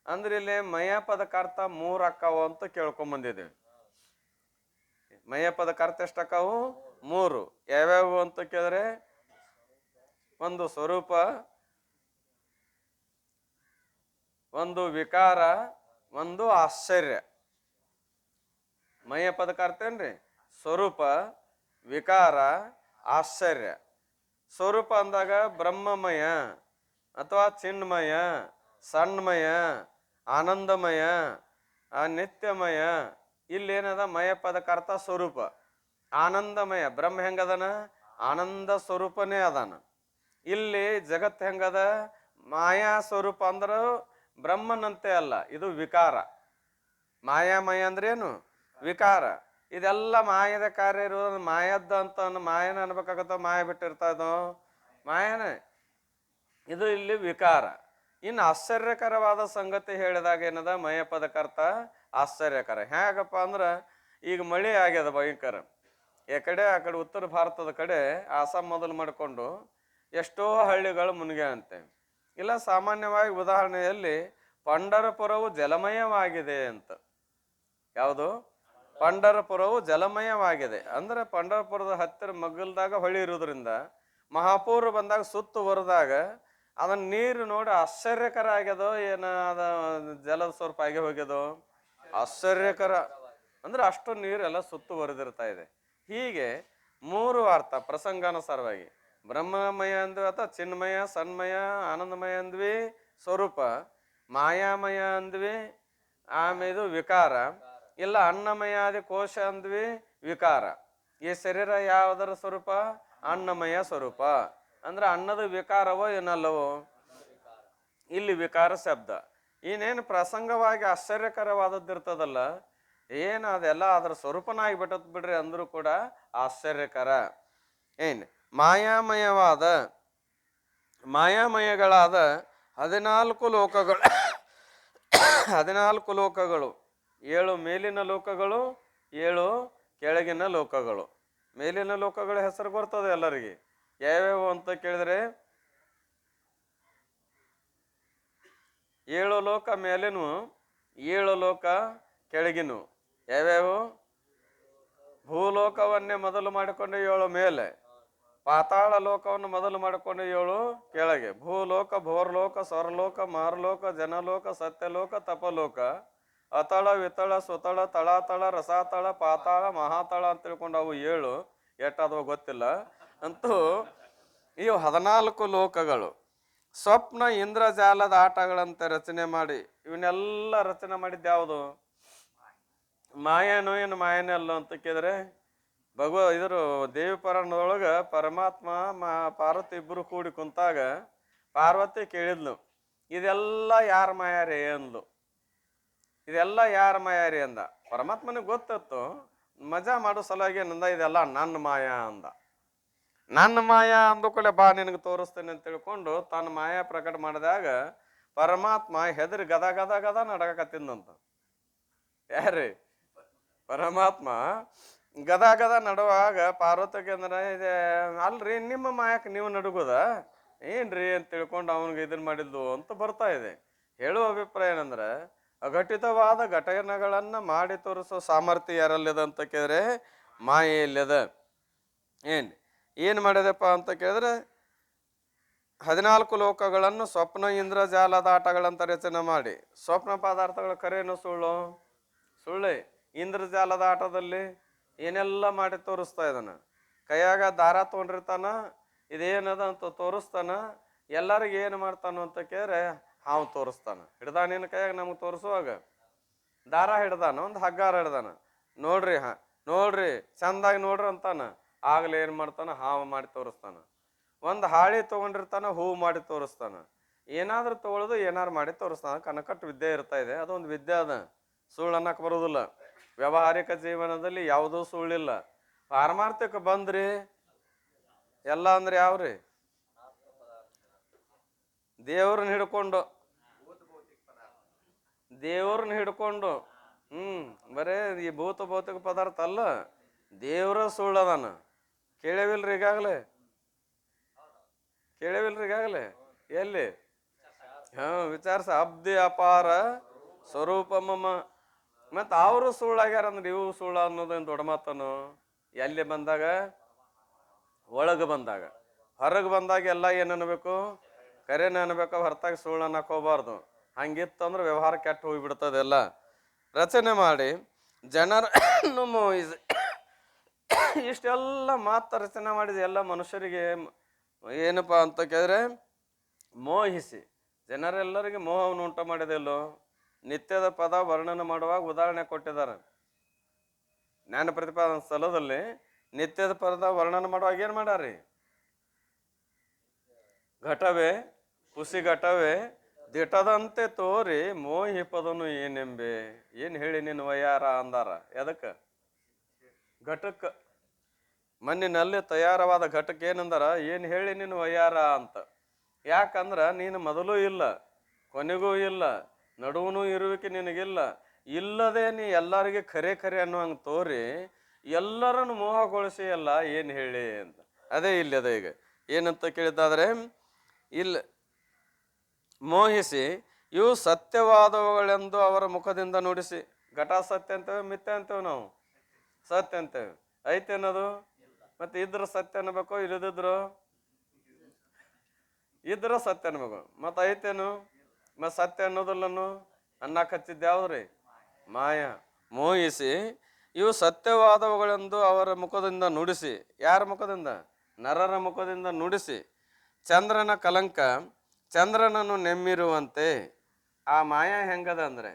Speaker 2: ಅಂದ್ರೆ ಇಲ್ಲಿ ಮಯ ಪದಕಾರ್ಥ 3 ಅಕ್ಕವು ಅಂತ ಕೇಳ್ಕೊಂಬಂದಿದ್ದೀವಿ. ಮಯ ಪದಕಾರ್ಥ ಎಷ್ಟಕ್ಕವು? 3. ಯಾವ್ಯಾವು ಅಂತ ಕೇಳಿದ್ರೆ, ಒಂದು ಸ್ವರೂಪ, ಒಂದು ವಿಕಾರ, ಒಂದು ಆಶ್ಚರ್ಯ. ಮಯ ಪದಕಾರ್ಥ ಏನ್ರಿ? ಸ್ವರೂಪ, ವಿಕಾರ, ಆಶ್ಚರ್ಯ. ಸ್ವರೂಪ ಅಂದಾಗ ಬ್ರಹ್ಮಮಯ ಅಥವಾ ಚಿನ್ಮಯ, ಸಣ್ಮಯ, ಆನಂದಮಯ, ನಿತ್ಯಮಯ. ಇಲ್ಲೇನದ? ಮಯ ಪದಕಾರ್ಥ ಸ್ವರೂಪ. ಆನಂದಮಯ, ಬ್ರಹ್ಮ ಹೆಂಗದನ? ಆನಂದ ಸ್ವರೂಪನೇ ಅದಾನ. ಇಲ್ಲಿ ಜಗತ್ ಹೆಂಗದ? ಮಾಯಾ ಸ್ವರೂಪ ಅಂದ್ರ ಬ್ರಹ್ಮನಂತೆ ಅಲ್ಲ, ಇದು ವಿಕಾರ. ಮಾಯಾಮಯ ಅಂದ್ರೆ ಏನು? ವಿಕಾರ. ಇದೆಲ್ಲ ಮಾಯದ ಕಾರ್ಯ ಇರೋದು. ಮಾಯದ್ದ ಅಂತ ಮಾಯನ ಅನ್ಬೇಕಾಗತ್ತ, ಮಾಯ ಬಿಟ್ಟಿರ್ತದೋ ಮಾಯನೇ. ಇದು ಇಲ್ಲಿ ವಿಕಾರ. ಇನ್ನು ಆಶ್ಚರ್ಯಕರವಾದ ಸಂಗತಿ ಹೇಳಿದಾಗ ಏನದ? ಮಯ ಪದಕರ್ತ ಆಶ್ಚರ್ಯಕರ. ಹೇಗಪ್ಪ ಅಂದ್ರೆ, ಈಗ ಮಳೆ ಆಗ್ಯದ ಭಯಂಕರ. ಆ ಕಡೆ ಉತ್ತರ ಭಾರತದ ಕಡೆ ಆಸಾಮ್ ಮೊದಲು ಮಾಡಿಕೊಂಡು ಎಷ್ಟೋ ಹಳ್ಳಿಗಳು ಮುನ್ಗ್ಯಾಂತೆ. ಇಲ್ಲ ಸಾಮಾನ್ಯವಾಗಿ ಉದಾಹರಣೆಯಲ್ಲಿ ಪಂಢರಪುರವು ಜಲಮಯವಾಗಿದೆ ಅಂತ. ಯಾವುದು? ಪಂಢರಪುರವು ಜಲಮಯವಾಗಿದೆ ಅಂದ್ರೆ ಪಂಢರಪುರದ ಹತ್ತಿರ ಮಗ್ಗಲ್ದಾಗ ಹೊಳಿ ಇರೋದ್ರಿಂದ ಮಹಾಪೂರ್ ಬಂದಾಗ ಸುತ್ತುವರೆದಾಗ ಅದನ್ನ ನೀರು ನೋಡಿ ಆಶ್ಚರ್ಯಕರ ಆಗ್ಯದೋ ಏನ ಅದ ಜಲದ ಸ್ವರೂಪ ಆಗಿ ಹೋಗ್ಯದೋ? ಆಶ್ಚರ್ಯಕರ ಅಂದ್ರೆ ಅಷ್ಟು ನೀರೆಲ್ಲ ಸುತ್ತುವರೆದಿರ್ತಾ ಇದೆ. ಹೀಗೆ 3 ಅರ್ಥ ಪ್ರಸಂಗಾನುಸಾರವಾಗಿ. ಬ್ರಹ್ಮಮಯ ಅಂದ್ವಿ, ಅಥವಾ ಚಿನ್ಮಯ, ಸನ್ಮಯ, ಆನಂದಮಯ ಅಂದ್ವಿ ಸ್ವರೂಪ. ಮಾಯಾಮಯ ಅಂದ್ವಿ, ಆಮೇಲೆ ವಿಕಾರ. ಇಲ್ಲ ಅನ್ನಮಯಾದಿ ಕೋಶ ಅಂದ್ವಿ ವಿಕಾರ. ಈ ಶರೀರ ಯಾವುದರ ಸ್ವರೂಪ? ಅನ್ನಮಯ ಸ್ವರೂಪ. ಅಂದ್ರೆ ಅನ್ನದ ವಿಕಾರವೋ ಏನಲ್ಲವೋ? ಇಲ್ಲಿ ವಿಕಾರ ಶಬ್ದ. ಇನ್ನೇನು ಪ್ರಸಂಗವಾಗಿ ಆಶ್ಚರ್ಯಕರವಾದದ್ದಿರ್ತದಲ್ಲ, ಏನು ಅದೆಲ್ಲ ಅದರ ಸ್ವರೂಪನಾಗಿ ಬಿಟ್ಟತ್ ಬಿಡ್ರಿ ಅಂದ್ರೂ ಕೂಡ ಆಶ್ಚರ್ಯಕರ. ಏನು ಮಾಯಾಮಯಗಳಾದ 14 ಲೋಕಗಳು 14 ಲೋಕಗಳು, 7 ಮೇಲಿನ ಲೋಕಗಳು, 7 ಕೆಳಗಿನ ಲೋಕಗಳು. ಮೇಲಿನ ಲೋಕಗಳ ಹೆಸರು ಬರ್ತದೆ ಎಲ್ಲರಿಗೆ. ಯಾವ್ಯಾವು ಅಂತ ಕೇಳಿದ್ರೆ 7 ಲೋಕ ಮೇಲಿನವು, 7 ಲೋಕ ಕೆಳಗಿನವು. ಯಾವ್ಯಾವು? ಭೂಲೋಕವನ್ನೇ ಮೊದಲು ಮಾಡಿಕೊಂಡು 7 ಮೇಲೆ, ಪಾತಾಳ ಲೋಕವನ್ನು ಮೊದಲು ಮಾಡಿಕೊಂಡು 7 ಕೆಳಗೆ. ಭೂಲೋಕ, ಭೋರ್ಲೋಕ, ಸ್ವರ್ಲೋಕ, ಮಾರ್ಲೋಕ, ಜನಲೋಕ, ಸತ್ಯಲೋಕ, ತಪಲೋಕ, ಅತಳ, ವಿತಳ, ಸುತಳ, ತಳಾತಳ, ರಸಾತಳ, ಪಾತಾಳ, ಮಹಾತಳ ಅಂತ ತಿಳ್ಕೊಂಡು ಅವು 7 ಎಷ್ಟಾದವು ಗೊತ್ತಿಲ್ಲ. ಅಂತೂ ಇವು 14 ಲೋಕಗಳು ಸ್ವಪ್ನ ಇಂದ್ರಜಾಲದ ಆಟಗಳಂತೆ ರಚನೆ ಮಾಡಿ, ಇವನ್ನೆಲ್ಲ ರಚನೆ ಮಾಡಿದ್ದು ಯಾವುದು? ಮಾಯನೋ ಏನು ಮಾಯನೇ ಅಲ್ಲ ಅಂತ ಕೇಳಿದ್ರೆ, ಇದ್ರ ದೇವಿ ಪುರಾಣದೊಳಗ ಪರಮಾತ್ಮ ಪಾರ್ವತಿ ಇಬ್ಬರು ಕೂಡಿ ಕುಂತಾಗ ಪಾರ್ವತಿ ಕೇಳಿದ್ಲು, ಇದೆಲ್ಲ ಯಾರ ಮಾಯಾರಿ ಅಂದ್ಲು. ಇದೆಲ್ಲ ಯಾರ ಮಾಯಾರಿ ಅಂದ. ಪರಮಾತ್ಮನಿಗೆ ಗೊತ್ತಿತ್ತು, ಮಜಾ ಮಾಡೋ ಸಲುವಾಗಿ ಏನಂದ, ಇದೆಲ್ಲ ನನ್ನ ಮಾಯಾ ಅಂದ. ನನ್ನ ಮಾಯಾ ಅಂದ ಕೂಡ ಬಾ ನಿನಗೆ ತೋರಿಸ್ತೇನೆ ಅಂತ ತಿಳ್ಕೊಂಡು ತನ್ನ ಮಾಯಾ ಪ್ರಕಟ ಮಾಡಿದಾಗ ಪರಮಾತ್ಮ ಹೆದರಿ ಗದ ಗದ ಗದ ನಡಕತ್ತಿದ್ದಂತ. ಯಾರ್ರಿ? ಪರಮಾತ್ಮ ಗದ ಗದ ನಡುವಾಗ ಪಾರ್ವತಿಗೆ ಅಂದ್ರೆ ಅಲ್ರಿ ನಿಮ್ಮ ಮಾಯಕ್ಕೆ ನೀವು ನಡುಗುದ ಏನ್ರಿ ಅಂತ ತಿಳ್ಕೊಂಡು ಅವನಿಗೆ ಇದನ್ ಮಾಡಿದ್ಲು ಅಂತ ಬರ್ತಾ ಇದೆ. ಹೇಳುವ ಅಭಿಪ್ರಾಯ ಏನಂದ್ರೆ, ಅಘಟಿತವಾದ ಘಟನೆಗಳನ್ನ ಮಾಡಿ ತೋರಿಸೋ ಸಾಮರ್ಥ್ಯ ಯಾರಲ್ಲಿದೆ ಅಂತ ಕೇಳಿದ್ರೆ ಮಾಯೆಯಲ್ಲಿದೆ. ಏನ್ ಮಾಡಿದೆಪ್ಪ ಅಂತ ಕೇಳಿದ್ರೆ 14 ಲೋಕಗಳನ್ನು ಸ್ವಪ್ನ ಇಂದ್ರಜಾಲದ ಆಟಗಳಂತ ರಚನೆ ಮಾಡಿ, ಸ್ವಪ್ನ ಪದಾರ್ಥಗಳ ಕರೆಯನ್ನು ಸುಳ್ಳೆ. ಇಂದ್ರಜಾಲದ ಆಟದಲ್ಲಿ ಏನೆಲ್ಲ ಮಾಡಿ ತೋರಿಸ್ತಾ ಇದ್ದಾನ. ಕೈಯಾಗ ದಾರ ತೊಗೊಂಡಿರ್ತಾನ, ಇದೇನದ ಅಂತ ತೋರಿಸ್ತಾನ. ಎಲ್ಲರಿಗೂ ಏನು ಮಾಡ್ತಾನ ಅಂತ ಕೇಳಿದ್ರೆ ಹಾವು ತೋರಿಸ್ತಾನ. ಹಿಡ್ದಾನೇನು ಕೈಯಾಗ ನಮ್ಗೆ ತೋರಿಸುವಾಗ ದಾರ ಹಿಡ್ದಾನ, ಒಂದು ಹಗ್ಗಾರ ಹಿಡ್ದಾನ. ನೋಡ್ರಿ ಚಂದಾಗಿ ನೋಡ್ರಿ ಅಂತಾನ. ಆಗ್ಲೇ ಏನು ಮಾಡ್ತಾನ? ಹಾವು ಮಾಡಿ ತೋರಿಸ್ತಾನ. ಒಂದು ಹಾಳಿ ತೊಗೊಂಡಿರ್ತಾನ, ಹೂವು ಮಾಡಿ ತೋರಿಸ್ತಾನ. ಏನಾದ್ರೂ ತೊಗೊಳೋದು ಏನಾರು ಮಾಡಿ ತೋರಿಸ್ತಾನ. ಕನಕಟ್ಟು ವಿದ್ಯೆ ಇರ್ತಾ ಇದೆ, ಅದೊಂದು ವಿದ್ಯೆ ಅದ. ಸುಳ್ಳು ಅನ್ನಕ್ಕೆ ಬರೋದಿಲ್ಲ. ವ್ಯಾವಹಾರಿಕ ಜೀವನದಲ್ಲಿ ಯಾವುದೂ ಸುಳ್ಳಿಲ್ಲ. ಪಾರಮಾರ್ಥಿಕ ಬಂದ್ರಿ ಎಲ್ಲ ಅಂದ್ರೆ ಯಾವ್ರಿ? ದೇವ್ರನ್ನ ಹಿಡ್ಕೊಂಡು ಬರೇ ಈ ಭೂತ ಭೌತಿಕ ಪದಾರ್ಥ ಅಲ್ಲ, ದೇವ್ರ ಸುಳ್ಳದಾನ. ಕೇಳವಿಲ್ರಿ ಈಗಾಗಲೇ ಎಲ್ಲಿ? ವಿಚಾರಿಸ ಅಬ್ದಿ ಅಪಾರ ಸ್ವರೂಪ ಮಮ. ಮತ್ತು ಅವರು ಸುಳ್ಳಾಗ್ಯಾರ ಅಂದ್ರೆ ಇವು ಸುಳ್ಳ ಅನ್ನೋದೇನು ದೊಡ್ಡ ಮಾತನು? ಎಲ್ಲಿ ಬಂದಾಗ? ಒಳಗೆ ಬಂದಾಗ. ಹೊರಗೆ ಬಂದಾಗ ಎಲ್ಲ ಏನು ಅನ್ಬೇಕು? ಕರೆನ ಅನ್ಬೇಕು, ಹೊರತಾಗಿ ಸುಳ್ಳು ಅನ್ನಕ್ಕೆ ಹೋಗ್ಬಾರ್ದು. ಹಂಗಿತ್ತಂದ್ರೆ ವ್ಯವಹಾರ ಕೆಟ್ಟ ಹೋಗಿಬಿಡ್ತದೆ. ಎಲ್ಲ ರಚನೆ ಮಾಡಿ ಜನರನ್ನು ಮೋಹಿಸಿ, ಇಷ್ಟೆಲ್ಲ ಮಾತು ರಚನೆ ಮಾಡಿದ ಎಲ್ಲ ಮನುಷ್ಯರಿಗೆ ಏನಪ್ಪ ಅಂತ ಕೇಳಿದ್ರೆ ಮೋಹಿಸಿ ಜನರೆಲ್ಲರಿಗೆ ಮೋಹವನ್ನು ಉಂಟು ಮಾಡಿದೆಲ್ಲೋ. ನಿತ್ಯದ ಪದ ವರ್ಣನೆ ಮಾಡುವಾಗ ಉದಾಹರಣೆ ಕೊಟ್ಟಿದ್ದಾರೆ. ಜ್ಞಾನ ಪ್ರತಿಪಾದನ ಸ್ಥಳದಲ್ಲಿ ನಿತ್ಯದ ಪದ ವರ್ಣನೆ ಮಾಡುವಾಗ ಏನು ಮಾಡ್ಯಾರಿ? ಘಟವೇ ಹುಸಿ ಘಟವೇ ದಿಟದಂತೆ ತೋರಿ ಮೋಹಿ ಪದನು ಏನೆಂಬೆ. ಏನು ಹೇಳಿ ನೀನು ವಯ್ಯಾರ ಅಂದಾರ. ಎದಕ್ಕೆ? ಘಟಕ್ಕೆ, ಮಣ್ಣಿನಲ್ಲಿ ತಯಾರವಾದ ಘಟಕ್ಕೆ ಏನಂದಾರ? ಏನು ಹೇಳಿ ನೀನು ವಯ್ಯಾರ ಅಂತ. ಯಾಕಂದ್ರ ನೀನು ಮೊದಲೂ ಇಲ್ಲ, ಕೊನೆಗೂ ಇಲ್ಲ, ನಡುವನೂ ಇರುವಿಕೆ ನಿನಗಿಲ್ಲ. ಇಲ್ಲದೆ ನೀ ಎಲ್ಲರಿಗೆ ಖರೆ ಅನ್ನುವಂಗೆ ತೋರಿ ಎಲ್ಲರನ್ನು ಮೋಹಗೊಳಿಸಿ ಎಲ್ಲ ಏನು ಹೇಳಿ ಅಂತ. ಅದೇ ಇಲ್ಲಿ ಅದ. ಈಗ ಏನಂತ ಕೇಳಿದ್ದಾದ್ರೆ, ಇಲ್ಲ ಮೋಹಿಸಿ ಇವು ಸತ್ಯವಾದವುಗಳೆಂದು ಅವರ ಮುಖದಿಂದ ನುಡಿಸಿ. ಘಟ ಸತ್ಯ ಅಂತೇವೆ, ಮಿಥ್ಯ ಅಂತೇವೆ. ನಾವು ಸತ್ಯ ಅಂತೇವೆ. ಐತೆ ಅನ್ನೋದು ಮತ್ತೆ ಇದ್ರ ಸತ್ಯ ಅನ್ಬೇಕು, ಇಲ್ಲದಿದ್ರು ಇದ್ರ ಸತ್ಯ ಅನ್ಬೇಕು. ಮತ್ತೆ ಐತೇನು? ಮತ್ತೆ ಸತ್ಯ ಅನ್ನೋದಿಲ್ಲನು ಅನ್ನಕ್ಕೆ ಹಚ್ಚಿದ್ದು ಯಾವ್ದ್ರಿ? ಮಾಯ. ಮೋಹಿಸಿ ಇವು ಸತ್ಯವಾದವುಗಳೆಂದು ಅವರ ಮುಖದಿಂದ ನುಡಿಸಿ. ಯಾರ ಮುಖದಿಂದ? ನರರ ಮುಖದಿಂದ ನುಡಿಸಿ. ಚಂದ್ರನ ಕಲಂಕ ಚಂದ್ರನನ್ನು ನೆಮ್ಮಿರುವಂತೆ. ಆ ಮಾಯಾ ಹೆಂಗದ ಅಂದ್ರೆ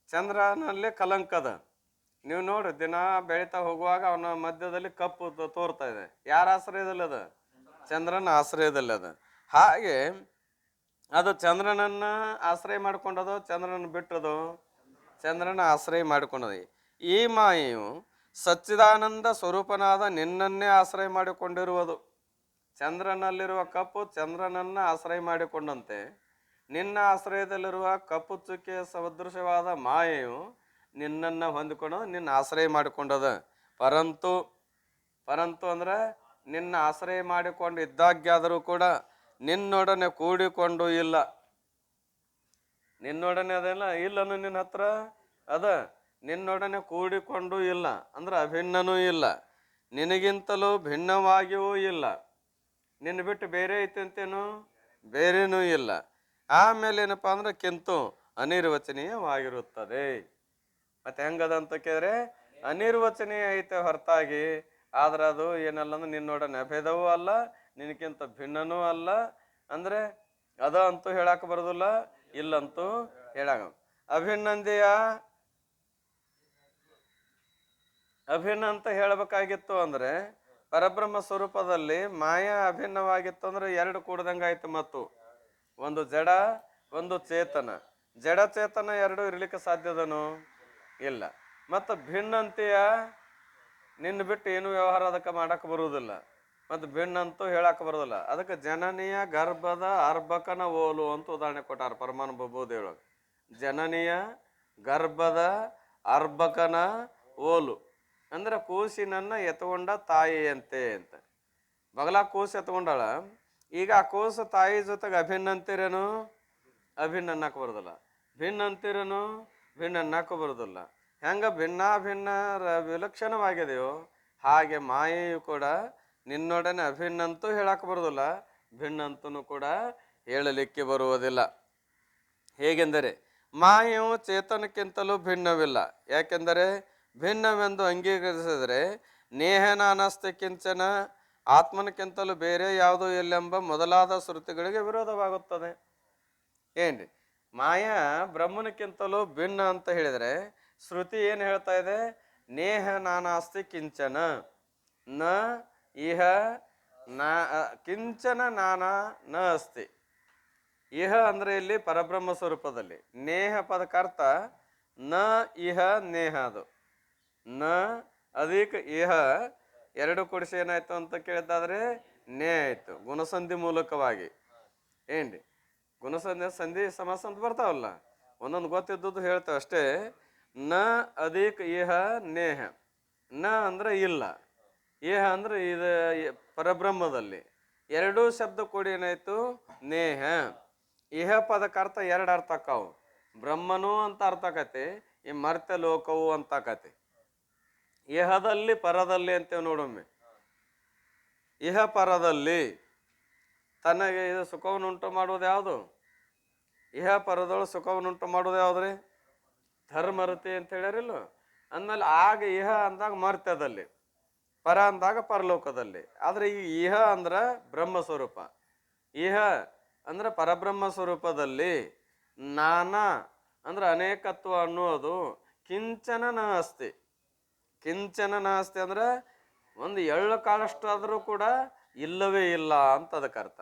Speaker 2: ಚಂದ್ರನಲ್ಲಿ ಕಲಂಕದ. ನೀವು ನೋಡ್ರಿ, ದಿನ ಬೆಳೀತಾ ಹೋಗುವಾಗ ಅವನ ಮಧ್ಯದಲ್ಲಿ ಕಪ್ಪು ತೋರ್ತಾ ಇದೆ. ಯಾರ ಆಶ್ರಯದಲ್ಲಿ ಅದ? ಚಂದ್ರನ ಆಶ್ರಯದಲ್ಲಿ ಅದ. ಹಾಗೆ ಅದು ಚಂದ್ರನನ್ನ ಆಶ್ರಯ ಮಾಡ್ಕೊಂಡದು, ಚಂದ್ರನ ಬಿಟ್ಟದು, ಚಂದ್ರನ ಆಶ್ರಯ ಮಾಡಿಕೊಂಡದು. ಈ ಮಾಯೆಯು ಸಚ್ಚಿದಾನಂದ ಸ್ವರೂಪನಾದ ನಿನ್ನನ್ನೇ ಆಶ್ರಯ ಮಾಡಿಕೊಂಡಿರುವುದು. ಚಂದ್ರನಲ್ಲಿರುವ ಕಪ್ಪು ಚಂದ್ರನನ್ನ ಆಶ್ರಯ ಮಾಡಿಕೊಂಡಂತೆ ನಿನ್ನ ಆಶ್ರಯದಲ್ಲಿರುವ ಕಪ್ಪು ಚುಕ್ಕೆಯ ಸದೃಶವಾದ ಮಾಯೆಯು ನಿನ್ನನ್ನು ಹೊಂದಿಕೊಂಡು ನಿನ್ನ ಆಶ್ರಯ ಮಾಡಿಕೊಂಡದ. ಪರಂತು ಪರಂತು ಅಂದ್ರೆ ನಿನ್ನ ಆಶ್ರಯ ಮಾಡಿಕೊಂಡು ಇದ್ದಾಗ್ಯಾದರೂ ಕೂಡ ನಿನ್ನೊಡನೆ ಕೂಡಿಕೊಂಡು ಇಲ್ಲ. ನಿನ್ನೊಡನೆ ಅದೆಲ್ಲ ಇಲ್ಲನು ನಿನ್ನ ಹತ್ರ ಅದ, ನಿನ್ನೊಡನೆ ಕೂಡಿಕೊಂಡು ಇಲ್ಲ ಅಂದ್ರೆ ಅಭಿನ್ನನೂ ಇಲ್ಲ, ನಿನಗಿಂತಲೂ ಭಿನ್ನವಾಗಿಯೂ ಇಲ್ಲ. ನಿನ್ನ ಬಿಟ್ಟು ಬೇರೆ ಐತೆ ಅಂತೇನು, ಬೇರೆನೂ ಇಲ್ಲ. ಆಮೇಲೆ ಏನಪ್ಪ ಅಂದ್ರೆ ಕಿಂತು ಅನಿರ್ವಚನೀಯವಾಗಿರುತ್ತದೆ. ಮತ್ತೆ ಹೆಂಗದ ಅಂತ ಕೇಳಿದ್ರೆ ಅನಿರ್ವಚನೀಯ ಐತೆ ಹೊರತಾಗಿ, ಆದ್ರೆ ಅದು ಏನಲ್ಲ ಅಂದ್ರೆ ನಿನ್ನೊಡನೆ ಅಭೇದವೂ ಅಲ್ಲ, ನಿನಗಿಂತ ಭಿನ್ನನೂ ಅಲ್ಲ. ಅಂದ್ರೆ ಅದ ಅಂತೂ ಹೇಳಕ್ ಬರೋದಿಲ್ಲ, ಇಲ್ಲಂತೂ ಹೇಳಾಗ. ಅಭಿನ್ನಂದೆಯ ಅಭಿನ್ನ ಅಂತ ಹೇಳಬೇಕಾಗಿತ್ತು ಅಂದ್ರೆ ಪರಬ್ರಹ್ಮ ಸ್ವರೂಪದಲ್ಲಿ ಮಾಯಾ ಅಭಿನ್ನವಾಗಿತ್ತು ಅಂದ್ರೆ ಎರಡು ಕೂಡದಂಗಾಯ್ತು. ಮತ್ತು ಒಂದು ಜಡ ಒಂದು ಚೇತನ, ಜಡ ಚೇತನ ಎರಡು ಇರ್ಲಿಕ್ಕೆ ಸಾಧ್ಯದನು ಇಲ್ಲ. ಮತ್ತು ಭಿನ್ನಂತೆಯ ನಿನ್ನ ಬಿಟ್ಟು ಏನು ವ್ಯವಹಾರ ಅದಕ್ಕೆ ಮಾಡಕ್ಕೆ ಬರುವುದಿಲ್ಲ, ಮತ್ತು ಭಿನ್ನಂತೂ ಹೇಳಕ್ಕೆ ಬರೋದಿಲ್ಲ. ಅದಕ್ಕೆ ಜನನಿಯ ಗರ್ಭದ ಅರ್ಭಕನ ಓಲು ಅಂತ ಉದಾಹರಣೆ ಕೊಟ್ಟಾರ ಪರಮಾನುಭವ. ಜನನಿಯ ಗರ್ಭದ ಅರ್ಭಕನ ಓಲು ಅಂದ್ರೆ ಕೂಸಿನನ್ನ ಎತ್ಕೊಂಡ ತಾಯಿಯಂತೆ ಅಂತ. ಬಗಲ ಕೂಸು ಎತ್ಕೊಂಡಾಳ, ಈಗ ಆ ಕೂಸು ತಾಯಿ ಜೊತೆಗೆ ಅಭಿನ್ನ ಅಂತೀರೇನು, ಅಭಿನ್ನ ಅನ್ನಕ್ಕೆ ಬರೋದಿಲ್ಲ. ಭಿನ್ನ ಅಂತೀರೇನು, ಭಿನ್ನ ಅನ್ನಕ್ಕೂ ಬರೋದಿಲ್ಲ. ಹೆಂಗ ಭಿನ್ನಾಭಿನ್ನ ವಿಲಕ್ಷಣವಾಗಿದೆಯೋ ಹಾಗೆ ಮಾಯೆಯು ಕೂಡ ನಿನ್ನೊಡನೆ ಅಭಿನ್ನಂತೂ ಹೇಳಕ್ಕೆ ಬರೋದಿಲ್ಲ, ಭಿನ್ನಂತೂ ಕೂಡ ಹೇಳಲಿಕ್ಕೆ ಬರುವುದಿಲ್ಲ. ಹೇಗೆಂದರೆ ಮಾಯೆಯು ಚೇತನಕ್ಕಿಂತಲೂ ಭಿನ್ನವಿಲ್ಲ. ಯಾಕೆಂದರೆ ಭಿನ್ನವೆಂದು ಅಂಗೀಕರಿಸಿದರೆ ನೇಹನಾನಸ್ತಿ ಕಿಂಚನ ಆತ್ಮನಕ್ಕಿಂತಲೂ ಬೇರೆ ಯಾವುದೂ ಇಲ್ಲೆಂಬ ಮೊದಲಾದ ಶ್ರುತಿಗಳಿಗೆ ವಿರೋಧವಾಗುತ್ತದೆ. ಏನ್ರಿ, ಮಾಯಾ ಬ್ರಹ್ಮನಕ್ಕಿಂತಲೂ ಭಿನ್ನ ಅಂತ ಹೇಳಿದರೆ ಶ್ರುತಿ ಏನು ಹೇಳ್ತಾ ಇದೆ? ನೇಹ ನಾನಾಸ್ತಿ ಕಿಂಚನ ನ ಇಹ ನಾ ಕಿಂಚನ ನಾನಾ ನ ಅಸ್ತಿ. ಇಹ ಅಂದ್ರೆ ಇಲ್ಲಿ ಪರಬ್ರಹ್ಮ ಸ್ವರೂಪದಲ್ಲಿ, ನೇಹ ಪದಕ್ಕರ್ಥ ನ ಇಹ ನೇಹ. ಅದು ನ ಅಧಿಕ ಇಹ ಎರಡು ಕೂಡಿಸಿ ಏನಾಯ್ತು ಅಂತ ಕೇಳಿದ್ದಾದ್ರೆ ನೇ ಆಯ್ತು ಗುಣಸಂಧಿ ಮೂಲಕವಾಗಿ. ಏನ್ರಿ, ಗುಣಸಂಧಿ ಸಂಧಿ ಸಮಾಸ ಅಂತ ಬರ್ತಾವಲ್ಲ, ಒಂದೊಂದು ಗೊತ್ತಿದ್ದದ್ದು ಹೇಳ್ತಾವ ಅಷ್ಟೇ. ನ ಅಧಿಕ ಇಹ ನೇಹ. ನ ಅಂದ್ರೆ ಇಲ್ಲ, ಇಹ ಅಂದ್ರೆ ಇದು ಪರಬ್ರಹ್ಮದಲ್ಲಿ. ಎರಡೂ ಶಬ್ದ ಕೂಡಿ ಏನಾಯ್ತು ನೇಹ. ಇಹ ಪದಕ್ಕೆ ಅರ್ಥ ಎರಡು ಅರ್ಥ ಆಕಾವು. ಬ್ರಹ್ಮನು ಅಂತ ಅರ್ಥ ಆಕತಿ, ಈ ಮರ್ತ್ಯ ಲೋಕವು ಅಂತ ಆಕತಿ. ಇಹದಲ್ಲಿ ಪರದಲ್ಲಿ ಅಂತೇವೆ ನೋಡೊಮ್ಮೆ. ಇಹ ಪರದಲ್ಲಿ ತನಗೆ ಇದು ಸುಖವನ್ನುಂಟು ಮಾಡುವುದು ಯಾವುದು? ಇಹ ಪರದೊಳು ಸುಖವನ್ನುಂಟು ಮಾಡುವುದು ಯಾವುದ್ರಿ? ಧರ್ಮರತಿ ಅಂತ ಹೇಳ್ಯಾರಿಲ್ಲ. ಅಂದಮೇಲೆ ಆಗ ಇಹ ಅಂದಾಗ ಮರ್ತ್ಯದಲ್ಲಿ, ಪರ ಅಂದಾಗ ಪರಲೋಕದಲ್ಲಿ. ಆದ್ರೆ ಈ ಇಹ ಅಂದ್ರ ಬ್ರಹ್ಮ ಸ್ವರೂಪ, ಇಹ ಅಂದ್ರೆ ಪರಬ್ರಹ್ಮ ಸ್ವರೂಪದಲ್ಲಿ ನಾನಾ ಅಂದ್ರೆ ಅನೇಕತ್ವ ಅನ್ನೋದು ಕಿಂಚನ ನ ಅಸ್ತಿ. ಕಿಂಚನ ನಾಸ್ತಿ ಅಂದ್ರೆ ಒಂದು ಎಳ್ಳು ಕಾಳಷ್ಟಾದರೂ ಕೂಡ ಇಲ್ಲವೇ ಇಲ್ಲ ಅಂತ ಅದಕ್ಕೆ ಅರ್ಥ.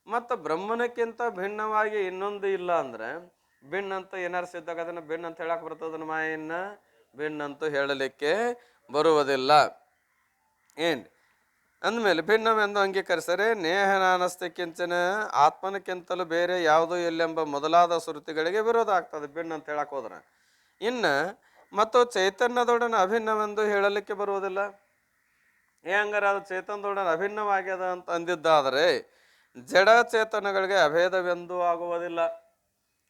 Speaker 2: ಮತ್ತು ಬ್ರಹ್ಮನಕ್ಕಿಂತ ಭಿನ್ನವಾಗಿ ಇನ್ನೊಂದು ಇಲ್ಲ ಅಂದ್ರೆ ಭಿನ್ನ ಅಂತ ಏನಾರು ಸಿದ್ದಾಗ ಅದನ್ನು ಭಿನ್ನ ಅಂತ ಹೇಳಕ್ ಬರ್ತದನ್ನ ಮಾಯನ್ನ ಭಿನ್ನ ಅಂತೂ ಹೇಳಲಿಕ್ಕೆ ಬರುವುದಿಲ್ಲ. ಏನ್ ಅಂದಮೇಲೆ ಭಿನ್ನವೆಂದು ಅಂಗೀಕರಿಸರೆ ನೇಹನಾನಸ್ತಿ ಕಿಂಚನ ಆತ್ಮನಕ್ಕಿಂತಲೂ ಬೇರೆ ಯಾವುದೂ ಇಲ್ಲೆಂಬ ಮೊದಲಾದ ಶ್ರುತಿಗಳಿಗೆ ವಿರೋಧ ಆಗ್ತದೆ ಭಿನ್ನ ಅಂತ ಹೇಳಕ್ ಹೋದ್ರೆ. ಇನ್ನು ಮತ್ತು ಚೈತನ್ಯದೊಡನೆ ಅಭಿನ್ನವೆಂದು ಹೇಳಲಿಕ್ಕೆ ಬರುವುದಿಲ್ಲ. ಹಂಗಾರೆ ಅದು ಚೇತನದೊಡನೆ ಅಭಿನ್ನವಾಗ್ಯದ ಅಂತ ಅಂದಿದ್ದಾದರೆ ಜಡ ಚೇತನಗಳಿಗೆ ಅಭೇದವೆಂದೂ ಆಗುವುದಿಲ್ಲ.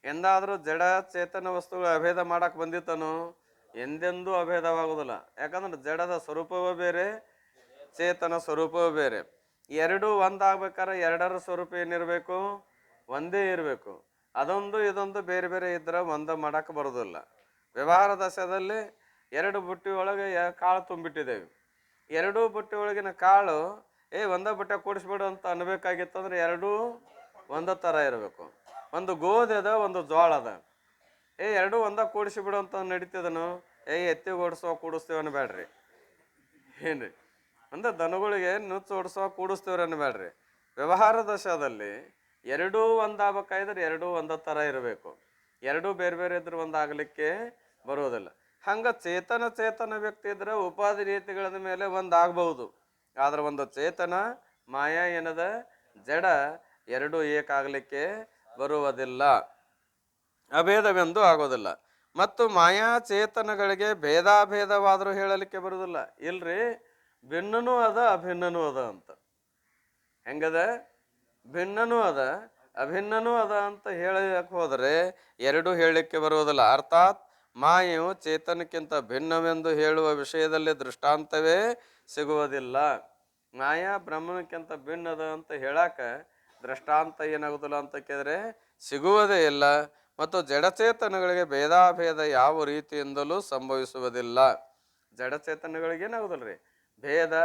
Speaker 2: ಎಂದಾದರೂ ಜಡ ಚೇತನ ವಸ್ತುಗಳ ಅಭೇದ ಮಾಡಕ್ ಬಂದಿತ್ತನು? ಎಂದೆಂದೂ ಅಭೇದವಾಗುವುದಿಲ್ಲ. ಯಾಕಂದ್ರೆ ಜಡದ ಸ್ವರೂಪವೇ ಬೇರೆ, ಚೇತನ ಸ್ವರೂಪವೇ ಬೇರೆ. ಎರಡೂ ಒಂದಾಗ್ಬೇಕಾದ್ರೆ ಎರಡರ ಸ್ವರೂಪ ಏನಿರಬೇಕು? ಒಂದೇ ಇರಬೇಕು. ಅದೊಂದು ಇದೊಂದು ಬೇರೆ ಬೇರೆ ಇದ್ರೆ ಒಂದ ಮಾಡಕ್ಕೆ ಬರೋದಿಲ್ಲ. ವ್ಯವಹಾರ ದಶದಲ್ಲಿ ಎರಡು ಬುಟ್ಟಿ ಒಳಗೆ ಕಾಳು ತುಂಬಿಟ್ಟಿದ್ದೇವೆ. ಎರಡೂ ಬುಟ್ಟಿ ಒಳಗಿನ ಕಾಳು ಒಂದ ಬುಟ್ಟ ಕೂಡಿಸ್ಬಿಡು ಅಂತ ಅನ್ಬೇಕಾಗಿತ್ತು ಅಂದ್ರೆ ಎರಡೂ ಒಂದ ಥರ ಇರಬೇಕು. ಒಂದು ಗೋಧಿ ಅದ, ಒಂದು ಜೋಳ ಅದ. ಎರಡೂ ಒಂದ ಕೂಡಿಸಿಬಿಡು ಅಂತ ನಡೀತಿದನು. ಎತ್ತಿ ಓಡಿಸೋ ಕೂಡಿಸ್ತೇವೆ ಅನ್ಬೇಡ್ರಿ. ಏನ್ರಿ, ಅಂದ್ರೆ ದನಗಳಿಗೆ ನುಚ್ಚು ಓಡಿಸೋ ಕೂಡಿಸ್ತೇವ್ರಿ ಅನ್ಬೇಡ್ರಿ. ವ್ಯವಹಾರ ದಶದಲ್ಲಿ ಎರಡೂ ಒಂದಾಗಬೇಕಾದ್ರೆ ಎರಡೂ ಒಂದೇ ಥರ ಇರಬೇಕು. ಎರಡೂ ಬೇರೆ ಬೇರೆ ಇದ್ರೆ ಒಂದಾಗಲಿಕ್ಕೆ ಬರುವುದಿಲ್ಲ. ಹಂಗೆ ಚೇತನ ವ್ಯಕ್ತಿ ಇದ್ರೆ ಉಪಾಧಿ ರೀತಿಗಳ ಮೇಲೆ ಒಂದಾಗಬಹುದು. ಆದ್ರೆ ಒಂದು ಚೇತನ ಮಾಯಾ ಏನದ ಜಡ ಎರಡೂ ಏಕಾಗಲಿಕ್ಕೆ ಬರುವುದಿಲ್ಲ, ಅಭೇದವೆಂದು ಆಗೋದಿಲ್ಲ. ಮತ್ತು ಮಾಯಾ ಚೇತನಗಳಿಗೆ ಭೇದಾಭೇದವಾದರೂ ಹೇಳಲಿಕ್ಕೆ ಬರುವುದಿಲ್ಲ. ಇಲ್ರಿ, ಭಿನ್ನನೂ ಅದ ಅಭಿನ್ನನೂ ಅದ ಅಂತ. ಹೆಂಗದ? ಭಿನ್ನನೂ ಅದ ಅಭಿನ್ನನೂ ಅದ ಅಂತ ಹೇಳಕ್ಕೆ ಹೋದರೆ ಎರಡೂ ಹೇಳಲಿಕ್ಕೆ ಬರುವುದಿಲ್ಲ. ಅರ್ಥಾತ್ ಮಾಯೆಯು ಚೇತನಕ್ಕಿಂತ ಭಿನ್ನವೆಂದು ಹೇಳುವ ವಿಷಯದಲ್ಲಿ ದೃಷ್ಟಾಂತವೇ ಸಿಗುವುದಿಲ್ಲ. ಮಾಯಾ ಬ್ರಹ್ಮನಕ್ಕಿಂತ ಭಿನ್ನದ ಅಂತ ಹೇಳಾಕ ದೃಷ್ಟಾಂತ ಏನಾಗುದಿಲ್ಲ ಅಂತ ಕೇಳಿದ್ರೆ ಸಿಗುವುದೇ ಇಲ್ಲ. ಮತ್ತು ಜಡಚೇತನಗಳಿಗೆ ಭೇದಾಭೇದ ಯಾವ ರೀತಿಯಿಂದಲೂ ಸಂಭವಿಸುವುದಿಲ್ಲ. ಜಡಚೇತನಗಳಿಗೇನಾಗುದಿಲ್ಲ ರೀ, ಭೇದ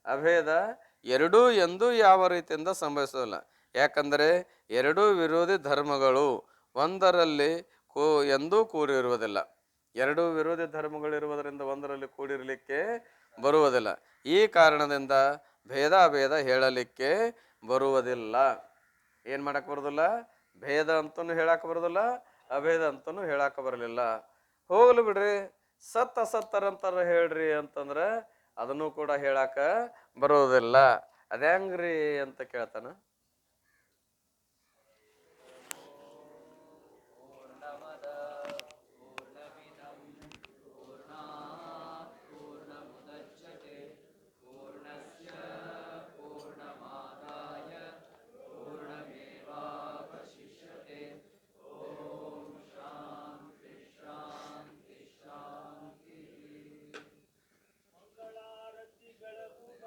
Speaker 2: ಅಭೇದ ಎರಡೂ ಎಂದೂ ಯಾವ ರೀತಿಯಿಂದ ಸಂಭವಿಸೋದಿಲ್ಲ. ಯಾಕಂದರೆ ಎರಡೂ ವಿರೋಧಿ ಧರ್ಮಗಳು ಒಂದರಲ್ಲಿ ಎಂದೂ ಕೂಡಿರುವುದಿಲ್ಲ. ಎರಡೂ ವಿರೋಧಿ ಧರ್ಮಗಳಿರುವುದರಿಂದ ಒಂದರಲ್ಲಿ ಕೂಡಿರಲಿಕ್ಕೆ ಬರುವುದಿಲ್ಲ. ಈ ಕಾರಣದಿಂದ ಭೇದಾಭೇದ ಹೇಳಲಿಕ್ಕೆ ಬರುವುದಿಲ್ಲ. ಏನು ಮಾಡಕ್ಕೆ ಬರೋದಿಲ್ಲ? ಭೇದ ಅಂತನೂ ಹೇಳಕ್ಕೆ ಬರೋದಿಲ್ಲ, ಅಭೇದ ಅಂತನೂ ಹೇಳಕ್ಕೆ ಬರಲಿಲ್ಲ. ಹೋಗ್ಲಿ ಬಿಡ್ರಿ, ಸತ್ ಅಸತ್ತರಂತಾರ ಹೇಳ್ರಿ ಅಂತಂದ್ರೆ ಅದನ್ನು ಕೂಡ ಹೇಳಕ್ಕೆ ಬರೋದಿಲ್ಲ. ಅದ್ಯಾಂಗ್ರಿ ಅಂತ ಕೇಳ್ತಾನ.